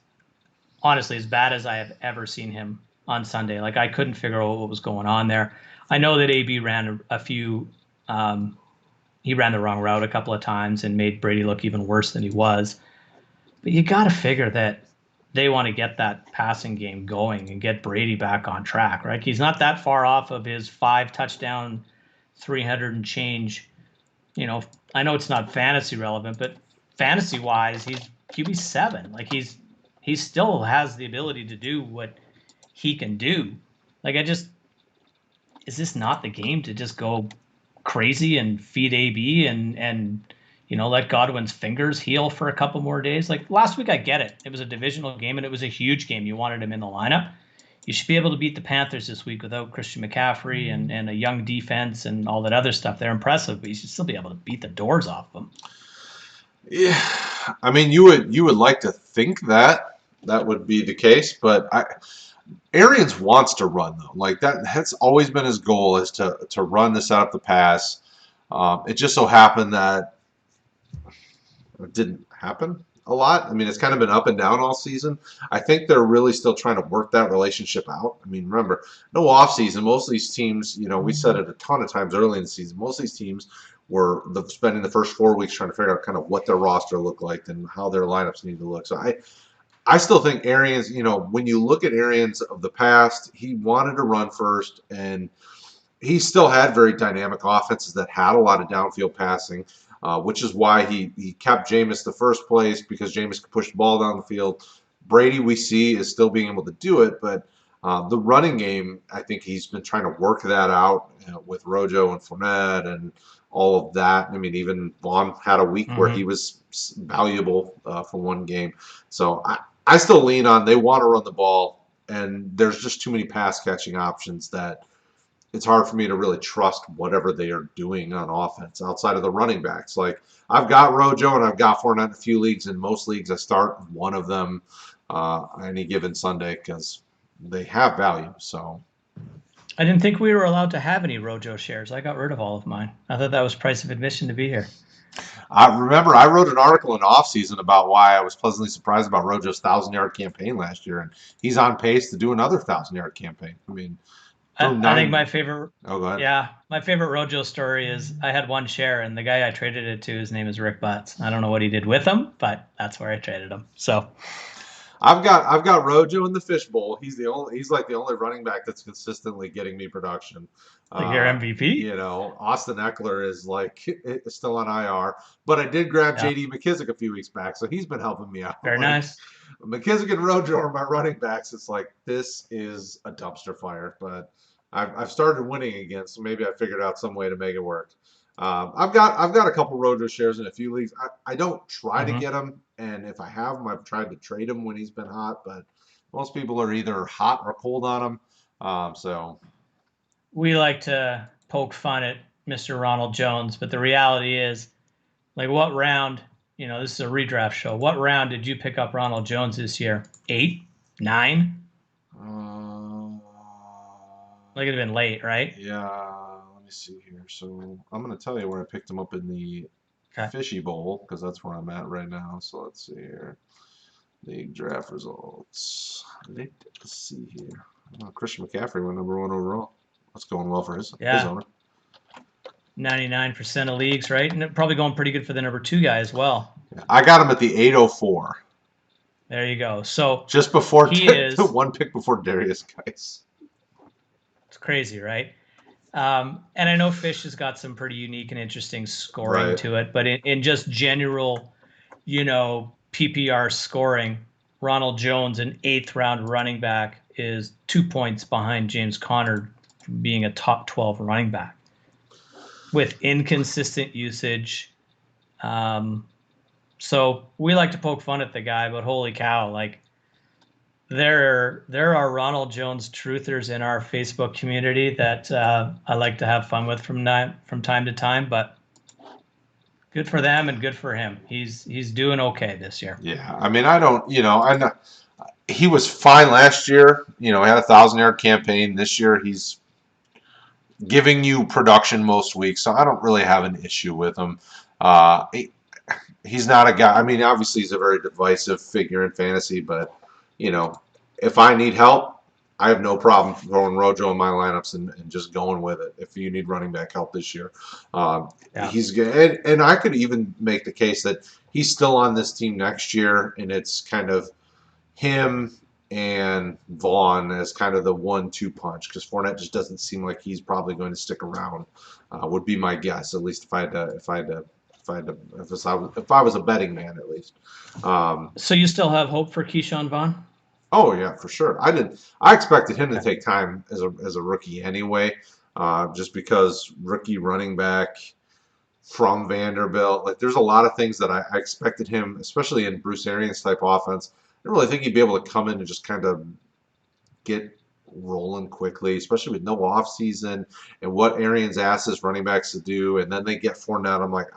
honestly as bad as I have ever seen him on Sunday. Like I couldn't figure out what was going on there. I know that AB ran a few. He ran the wrong route a couple of times and made Brady look even worse than he was. But you got to figure that they want to get that passing game going and get Brady back on track, right? He's not that far off of his 5 touchdown, 300 and change. I know it's not fantasy relevant, but fantasy wise, he's QB7. Like he still has the ability to do what he can do. Like is this not the game to just go crazy and feed AB and let Godwin's fingers heal for a couple more days? Like last week, I get it. It was a divisional game and it was a huge game. You wanted him in the lineup. You should be able to beat the Panthers this week without Christian McCaffrey and a young defense and all that other stuff. They're impressive, but you should still be able to beat the doors off them. Yeah, I mean, you would like to think that would be the case, but Arians wants to run though. Like that's always been his goal is to run to set up the pass. It just so happened that it didn't happen a lot. I mean, it's kind of been up and down all season. I think they're really still trying to work that relationship out. I mean, remember, no off season. Most of these teams, we said it a ton of times early in the season. Most of these teams were spending the first 4 weeks trying to figure out kind of what their roster looked like and how their lineups need to look. So I still think Arians, when you look at Arians of the past, he wanted to run first, and he still had very dynamic offenses that had a lot of downfield passing, which is why he kept Jameis the first place because Jameis could push the ball down the field. Brady, we see, is still being able to do it, but the running game, I think he's been trying to work that out with Rojo and Fournette and all of that. I mean, even Vaughn had a week where he was valuable for one game. So I still lean on they want to run the ball, and there's just too many pass-catching options that it's hard for me to really trust whatever they are doing on offense outside of the running backs. Like, I've got Rojo and I've got Fournette in a few leagues. In most leagues, I start one of them any given Sunday because they have value. So I didn't think we were allowed to have any Rojo shares. I got rid of all of mine. I thought that was price of admission to be here. I remember I wrote an article in the offseason about why I was pleasantly surprised about Rojo's 1,000-yard campaign last year, and he's on pace to do another 1,000-yard campaign. I mean, I think my favorite. Oh, go ahead. Yeah, my favorite Rojo story is I had one share, and the guy I traded it to, his name is Rick Butts. I don't know what he did with him, but that's where I traded him. So I've got Rojo in the fishbowl. He's like the only running back that's consistently getting me production. Like your MVP? Austin Eckler is still on IR, but I did grab J.D. McKissick a few weeks back, so he's been helping me out. Very nice. McKissick and Rojo are my running backs. It's like this is a dumpster fire, but I've started winning again, so maybe I figured out some way to make it work. I've got a couple Rojo shares in a few leagues. I don't try to get them, and if I have them, I've tried to trade him when he's been hot. But most people are either hot or cold on him. So We like to poke fun at Mr. Ronald Jones, but the reality is, like, what round? This is a redraft show. What round did you pick up Ronald Jones this year? 8, 9? uh, Like it'd have been late, right? yeah, let me see here. So I'm gonna tell you where I picked him up in the Okay. Fishy Bowl because that's where I'm at right now. So let's see here. League draft results. Let's see here. Oh, Christian McCaffrey went number 1 overall. That's going well for his Yeah. owner. 99% of leagues, right? And probably going pretty good for the number 2 guy as well. I got him at the 804. There you go. So Just before he is. one pick before Darius Geis. It's crazy, right? And I know Fish has got some pretty unique and interesting scoring Right. to it, but in just general, PPR scoring, Ronald Jones, an 8th round running back, is 2 points behind James Conner being a top 12 running back with inconsistent usage. So we like to poke fun at the guy, but holy cow, like there are Ronald Jones truthers in our Facebook community that I like to have fun with from time to time, but good for them and good for him. He's doing okay this year. Yeah. I mean, I don't. I know he was fine last year. He had a 1,000-yard campaign. This year, he's giving you production most weeks, so I don't really have an issue with him. He's not a guy. I mean, obviously, he's a very divisive figure in fantasy, but if I need help, I have no problem throwing Rojo in my lineups and just going with it. If you need running back help this year, Yeah. he's good. And I could even make the case that he's still on this team next year, and it's kind of him and Vaughn as kind of the 1-2 punch because Fournette just doesn't seem like he's probably going to stick around. Would be my guess, at least if I was a betting man, at least. So you still have hope for Keyshawn Vaughn? Oh yeah, for sure. I expected him to take time as a rookie anyway, just because rookie running back from Vanderbilt. Like, there's a lot of things that I expected him, especially in Bruce Arians type offense. I don't really think he'd be able to come in and just kind of get rolling quickly, especially with no offseason and what Arians asks running backs to do, and then they get Fournette. I'm like,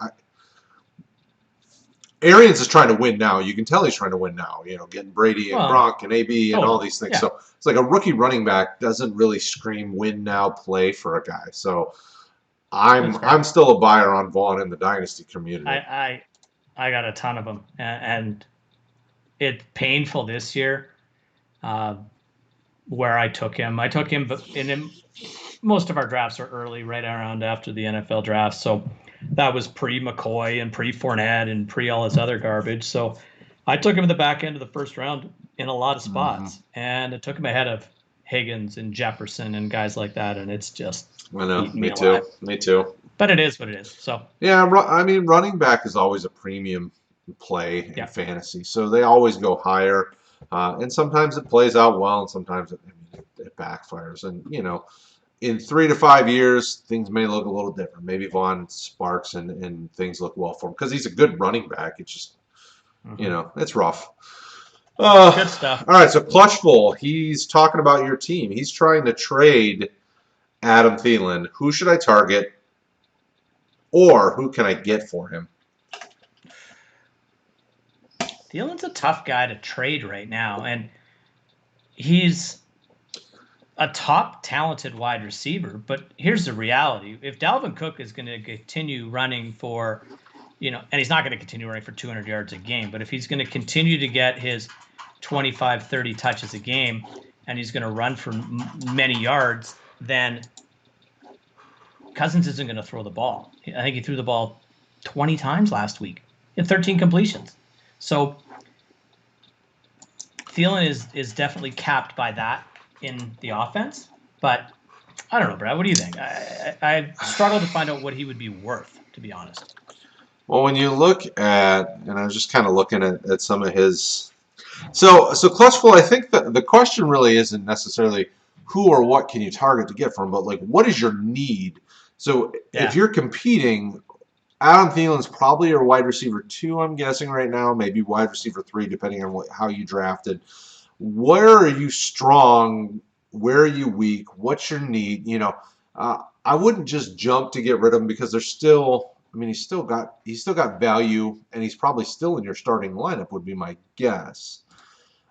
Arians is trying to win now. You can tell he's trying to win now. Getting Brady and Gronk and AB and all these things. Yeah. So it's like a rookie running back doesn't really scream win now play for a guy. So I'm still a buyer on Vaughn in the dynasty community. I got a ton of them, and it's painful this year where I took him. But most of our drafts are early, right around after the NFL draft. So that was pre-McCoy and pre-Fournette and pre all this other garbage. So I took him at the back end of the first round in a lot of spots, and it took him ahead of Higgins and Jefferson and guys like that. And it's just I know, me too. Me too. But it is what it is. So yeah, I mean, running back is always a premium play in fantasy, so they always go higher, and sometimes it plays out well, and sometimes it backfires. And in 3 to 5 years, things may look a little different. Maybe Vaughn sparks and things look well for him because he's a good running back. It's just it's rough. good stuff. All right, so Clutchful, he's talking about your team. He's trying to trade Adam Thielen. Who should I target, or who can I get for him? Thielen's a tough guy to trade right now, and he's a top talented wide receiver. But here's the reality. If Dalvin Cook is going to continue running for, and he's not going to continue running for 200 yards a game, but if he's going to continue to get his 25, 30 touches a game, and he's going to run for many yards, then Cousins isn't going to throw the ball. I think he threw the ball 20 times last week. He had 13 completions. So Thielen is definitely capped by that in the offense. But I don't know, Brad. What do you think? I struggle to find out what he would be worth, to be honest. Well, when you look at, and I was just kind of looking at some of his, so Clutchful, I think the question really isn't necessarily who or what can you target to get from, but like what is your need? So if you're competing, Adam Thielen's probably your wide receiver 2, I'm guessing right now, maybe wide receiver 3, depending on how you drafted. Where are you strong where are you weak? What's your need? I wouldn't just jump to get rid of him because there's still. I mean, he's still got value, and he's probably still in your starting lineup. Would be my guess.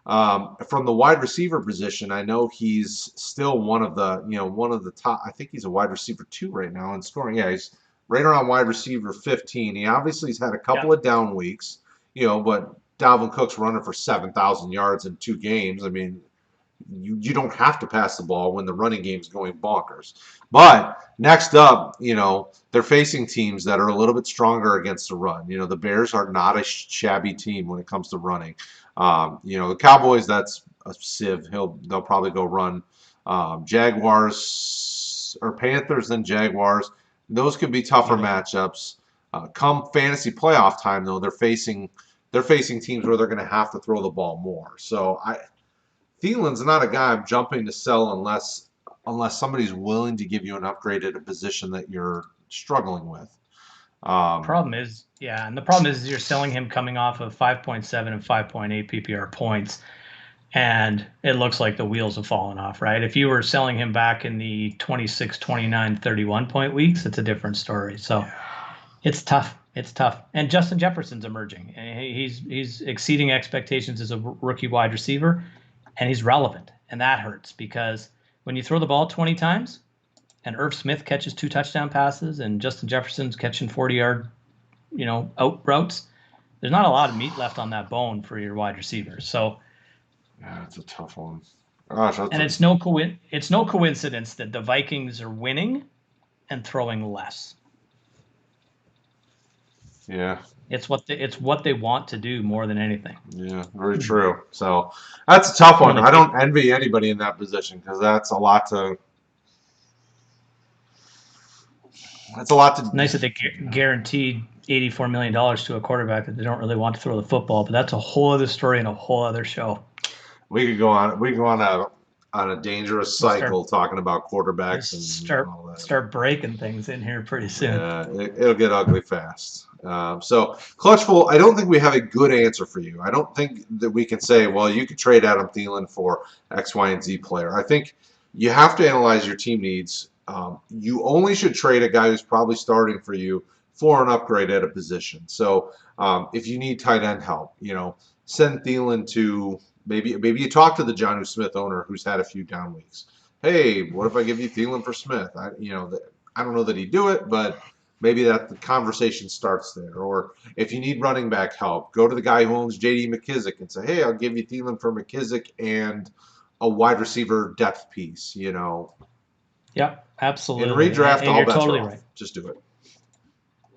From the wide receiver position, I know he's still one of the top. I think he's a wide receiver 2 right now in scoring. Yeah, he's right around wide receiver 15. He obviously has had a couple Yep. of down weeks, but Dalvin Cook's running for 7,000 yards in 2 games. I mean, you don't have to pass the ball when the running game's going bonkers. But next up, they're facing teams that are a little bit stronger against the run. The Bears are not a shabby team when it comes to running. The Cowboys, that's a sieve. They'll probably go run. Jaguars or Panthers and Jaguars. Those could be tougher matchups. Come fantasy playoff time, though, they're facing teams where they're going to have to throw the ball more. So Thielen's not a guy I'm jumping to sell unless somebody's willing to give you an upgrade at a position that you're struggling with. Problem is, yeah, and the problem is you're selling him coming off of 5.7 and 5.8 PPR points, and it looks like the wheels have fallen off, right? If you were selling him back in the 26, 29, 31 point weeks, it's a different story. So it's tough. It's tough. And Justin Jefferson's emerging. He's exceeding expectations as a rookie wide receiver, and he's relevant. And that hurts because when you throw the ball 20 times and Irv Smith catches 2 touchdown passes and Justin Jefferson's catching 40-yard, out routes, there's not a lot of meat left on that bone for your wide receivers. So yeah, it's a tough one. Gosh, and it's no coincidence that the Vikings are winning and throwing less. Yeah. It's what they want to do more than anything. Yeah, very true. So that's a tough one. I don't envy anybody in that position because that's a lot to. That's a lot to. It's nice that they guaranteed $84 million to a quarterback that they don't really want to throw the football, but that's a whole other story and a whole other show. We could go on a dangerous cycle talking about quarterbacks and all that. Start breaking things in here pretty soon. Yeah, it'll get ugly fast. So, Clutchful, I don't think we have a good answer for you. I don't think that we can say, well, you could trade Adam Thielen for X, Y, and Z player. I think you have to analyze your team needs. You only should trade a guy who's probably starting for you for an upgrade at a position. So, if you need tight end help, send Thielen to maybe you talk to the Jonnu Smith owner who's had a few down weeks. Hey, what if I give you Thielen for Smith? I don't know that he'd do it, but maybe that the conversation starts there. Or if you need running back help, go to the guy who owns J.D. McKissick and say, hey, I'll give you Thielen for McKissick and a wide receiver depth piece, Yep, absolutely. In redraft, and all you're bets totally are off. right. Just do it.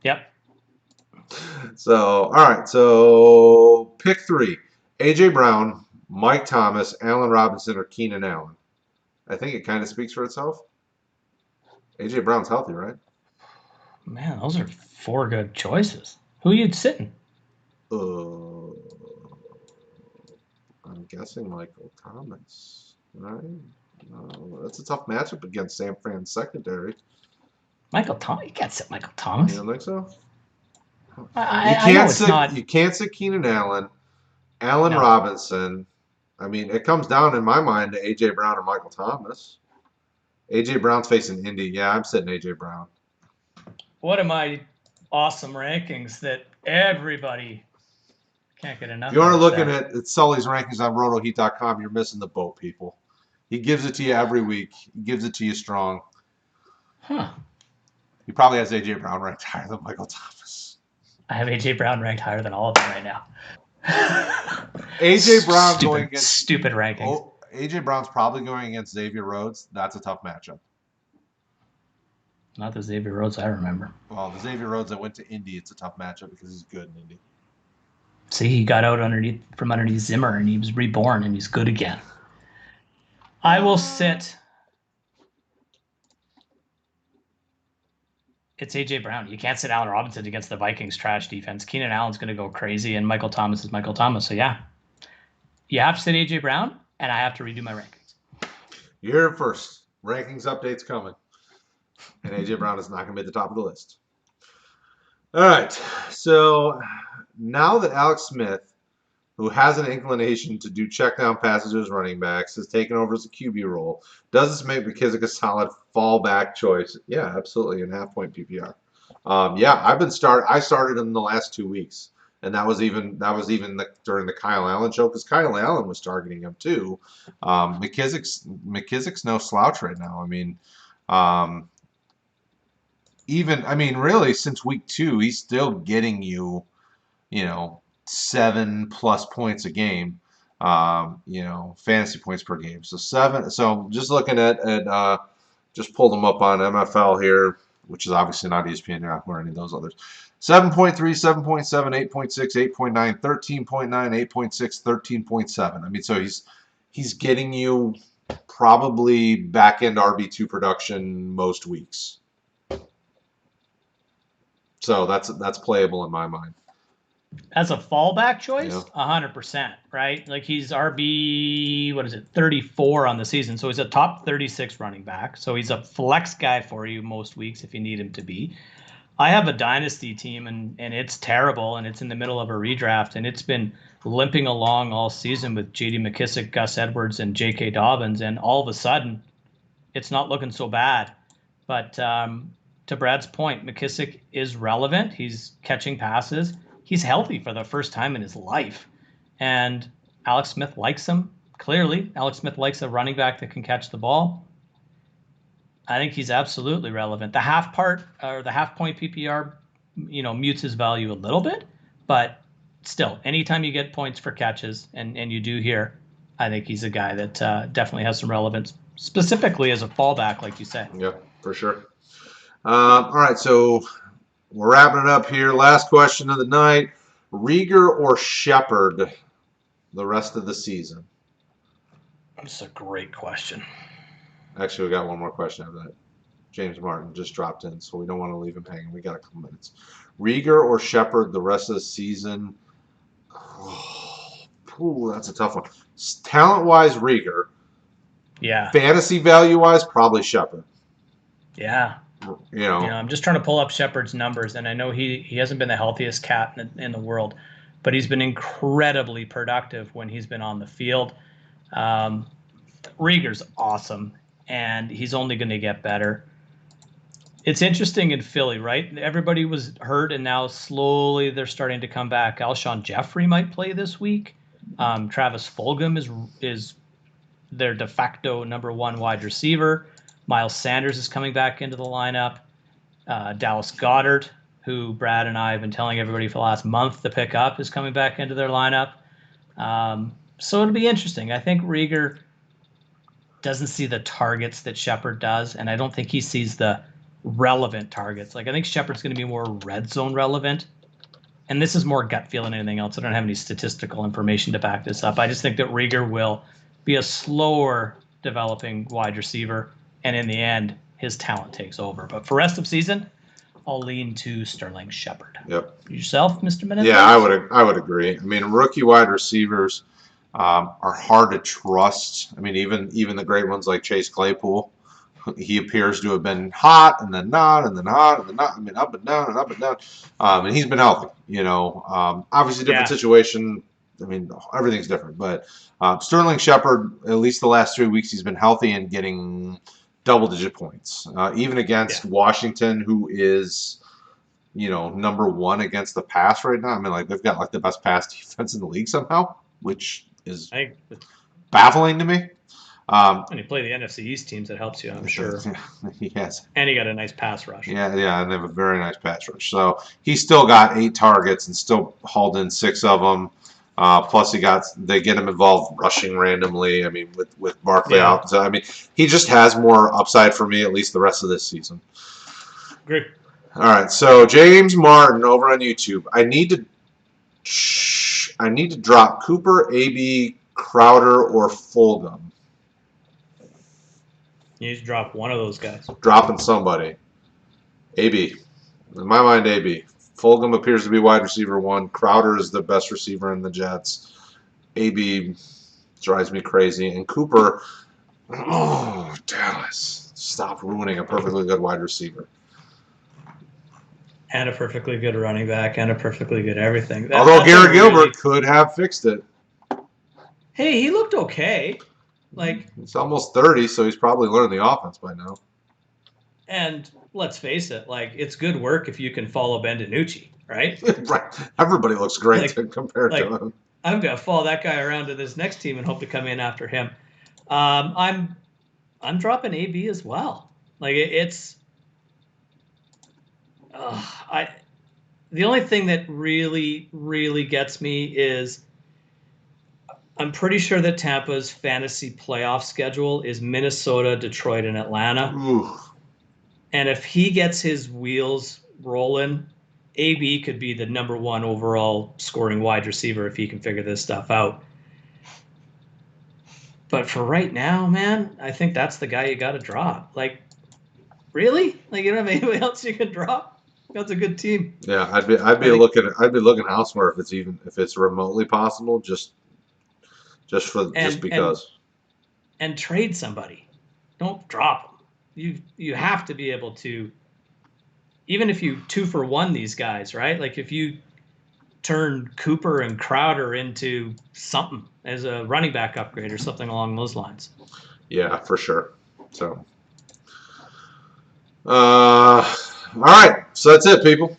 Yep. So, all right. So, pick 3. A.J. Brown, Mike Thomas, Allen Robinson, or Keenan Allen. I think it kind of speaks for itself. A.J. Brown's healthy, right? Man, those are 4 good choices. Who are you sitting? I'm guessing Michael Thomas, right? That's a tough matchup against San Fran's secondary. Michael Thomas? You can't sit Michael Thomas. You don't think so? You can't sit Keenan Allen, Robinson. I mean, it comes down in my mind to A.J. Brown or Michael Thomas. A.J. Brown's facing Indy. Yeah, I'm sitting A.J. Brown. What are my awesome rankings that everybody can't get enough of? If you are looking at Sully's rankings on rotoheat.com, you're missing the boat, people. He gives it to you every week. He gives it to you strong. Huh. He probably has A.J. Brown ranked higher than Michael Thomas. I have A.J. Brown ranked higher than all of them right now. A.J. Brown going against stupid rankings. A.J. Brown's probably going against Xavier Rhodes. That's a tough matchup. Not the Xavier Rhodes I remember. Well, the Xavier Rhodes that went to Indy, it's a tough matchup because he's good in Indy. See, he got out from underneath Zimmer and he was reborn and he's good again. I will sit. It's A.J. Brown. You can't sit Allen Robinson against the Vikings' trash defense. Keenan Allen's going to go crazy, and Michael Thomas is Michael Thomas. So, yeah. You have to sit A.J. Brown, and I have to redo my rankings. You hear it first. Rankings updates coming. And A.J. Brown is not going to be at the top of the list. All right. So, now that Alex Smith who has an inclination to do check down passes to his running backs, has taken over as a QB role. Does this make McKissick a solid fallback choice? Yeah, absolutely, in half-point PPR. Yeah, I started him the last 2 weeks, and during the Kyle Allen show because Kyle Allen was targeting him too. McKissick's no slouch right now. I mean, um, really, since week 2, he's still getting you, 7+ points a game, fantasy points per game. So seven. So just looking just pulled them up on MFL here, which is obviously not ESPN or any of those others. 7.3, 7.7, 8.6, 8.9, 13.9, 8.6, 13.7. I mean, so he's getting you probably back end RB2 production most weeks. So that's playable in my mind. As a fallback choice, 100%, right? Like he's RB, 34 on the season. So he's a top 36 running back. So he's a flex guy for you most weeks if you need him to be. I have a dynasty team and it's terrible and it's in the middle of a redraft and it's been limping along all season with J.D. McKissick, Gus Edwards, and J.K. Dobbins. And all of a sudden, it's not looking so bad. But to Brad's point, McKissick is relevant. He's catching passes. He's healthy for the first time in his life. And Alex Smith likes him. Clearly, Alex Smith likes a running back that can catch the ball. I think he's absolutely relevant. The half point PPR, mutes his value a little bit, but still, anytime you get points for catches, and you do here, I think he's a guy that definitely has some relevance, specifically as a fallback, like you said. Yeah, for sure. All right, so we're wrapping it up here. Last question of the night: Rieger or Shepard the rest of the season? That's a great question. Actually, we got one more question after that. James Martin just dropped in, so we don't want to leave him hanging. We got a couple minutes. Rieger or Shepard the rest of the season? Oh, that's a tough one. Talent-wise, Rieger. Yeah. Fantasy value-wise, probably Shepard. Yeah. I'm just trying to pull up Shepard's numbers, and I know he hasn't been the healthiest cat in the world, but he's been incredibly productive when he's been on the field. Rieger's awesome, and he's only going to get better. It's interesting in Philly, right? Everybody was hurt, and now slowly they're starting to come back. Alshon Jeffrey might play this week. Travis Fulgham is their de facto number 1 wide receiver. Miles Sanders is coming back into the lineup. Dallas Goedert, who Brad and I have been telling everybody for the last month to pick up, is coming back into their lineup. So it'll be interesting. I think Rieger doesn't see the targets that Shepard does, and I don't think he sees the relevant targets. Like I think Shepard's going to be more red zone relevant, and this is more gut feel than anything else. I don't have any statistical information to back this up. I just think that Rieger will be a slower developing wide receiver, and in the end, his talent takes over. But for rest of season, I'll lean to Sterling Shepard. Yep. Yourself, Mr. Menendez? Yeah, I would agree. I mean, rookie wide receivers are hard to trust. I mean, even the great ones like Chase Claypool, he appears to have been hot and then not and then hot and then not. I mean, up and down and up and down. And he's been healthy. Obviously different situation. I mean, everything's different. But Sterling Shepard, at least the last 3 weeks, he's been healthy and getting double-digit points. Even against Washington, who is, number 1 against the pass right now. I mean, like they've got like the best pass defense in the league somehow, which is baffling to me. When you play the NFC East teams, that helps you, I'm sure. Yes. And he got a nice pass rush. Yeah, and they have a very nice pass rush. So he still got 8 targets and still hauled in 6 of them. Plus they get him involved rushing randomly. I mean, with Barkley out. So I mean, he just has more upside for me at least the rest of this season. Great. All right, so James Martin over on YouTube. I need to drop Cooper, AB, Crowder, or Fulgham. You need to drop one of those guys. Dropping somebody. AB. In my mind, AB. Fulgham appears to be wide receiver 1. Crowder is the best receiver in the Jets. AB drives me crazy. And Cooper, Dallas. Stop ruining a perfectly good wide receiver. and a perfectly good running back and a perfectly good everything. Although That's a Garrett really Gilbert could have fixed it. hey, he looked okay. Like, He's almost 30, so he's probably learned the offense by now. and let's face it, like it's good work if you can follow Ben DiNucci, right? Right. Everybody looks great Like, compared to like him. I'm gonna follow that guy around to this next team and hope to come in after him. I'm dropping AB as well. Like it's I the only thing that really gets me is I'm pretty sure that Tampa's fantasy playoff schedule is Minnesota, Detroit, and Atlanta. Ooh. And if he gets his wheels rolling, AB could be the number one overall scoring wide receiver if he can figure this stuff out. But for right now, man, I think that's the guy you got to drop. Like, really? Like, you don't have anybody else you can drop? That's a good team. Yeah, I'd be I think, looking elsewhere if it's remotely possible, just and and because. and trade somebody. Don't drop them. You have to be able to, even if you 2-for-1 these guys, right? Like if you turn Cooper and Crowder into something as a running back upgrade or something along those lines. Yeah, for sure. So, all right. So that's it, people.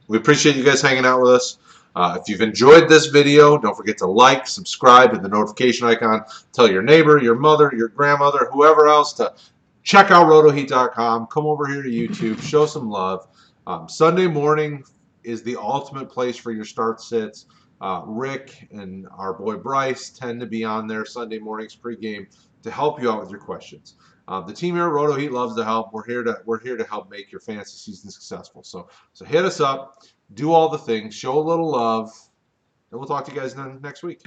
We appreciate you guys hanging out with us. If you've enjoyed this video, don't forget to like, subscribe, hit the notification icon. Tell your neighbor, your mother, your grandmother, whoever else to check out rotoheat.com. Come over here to YouTube. Show some love. Sunday morning is the ultimate place for your start sits. Rick and our boy Bryce tend to be on there Sunday mornings pregame to help you out with your questions. The team here at Roto Heat loves to help. We're here to help make your fantasy season successful. So hit us up, do all the things, show a little love, and we'll talk to you guys next week.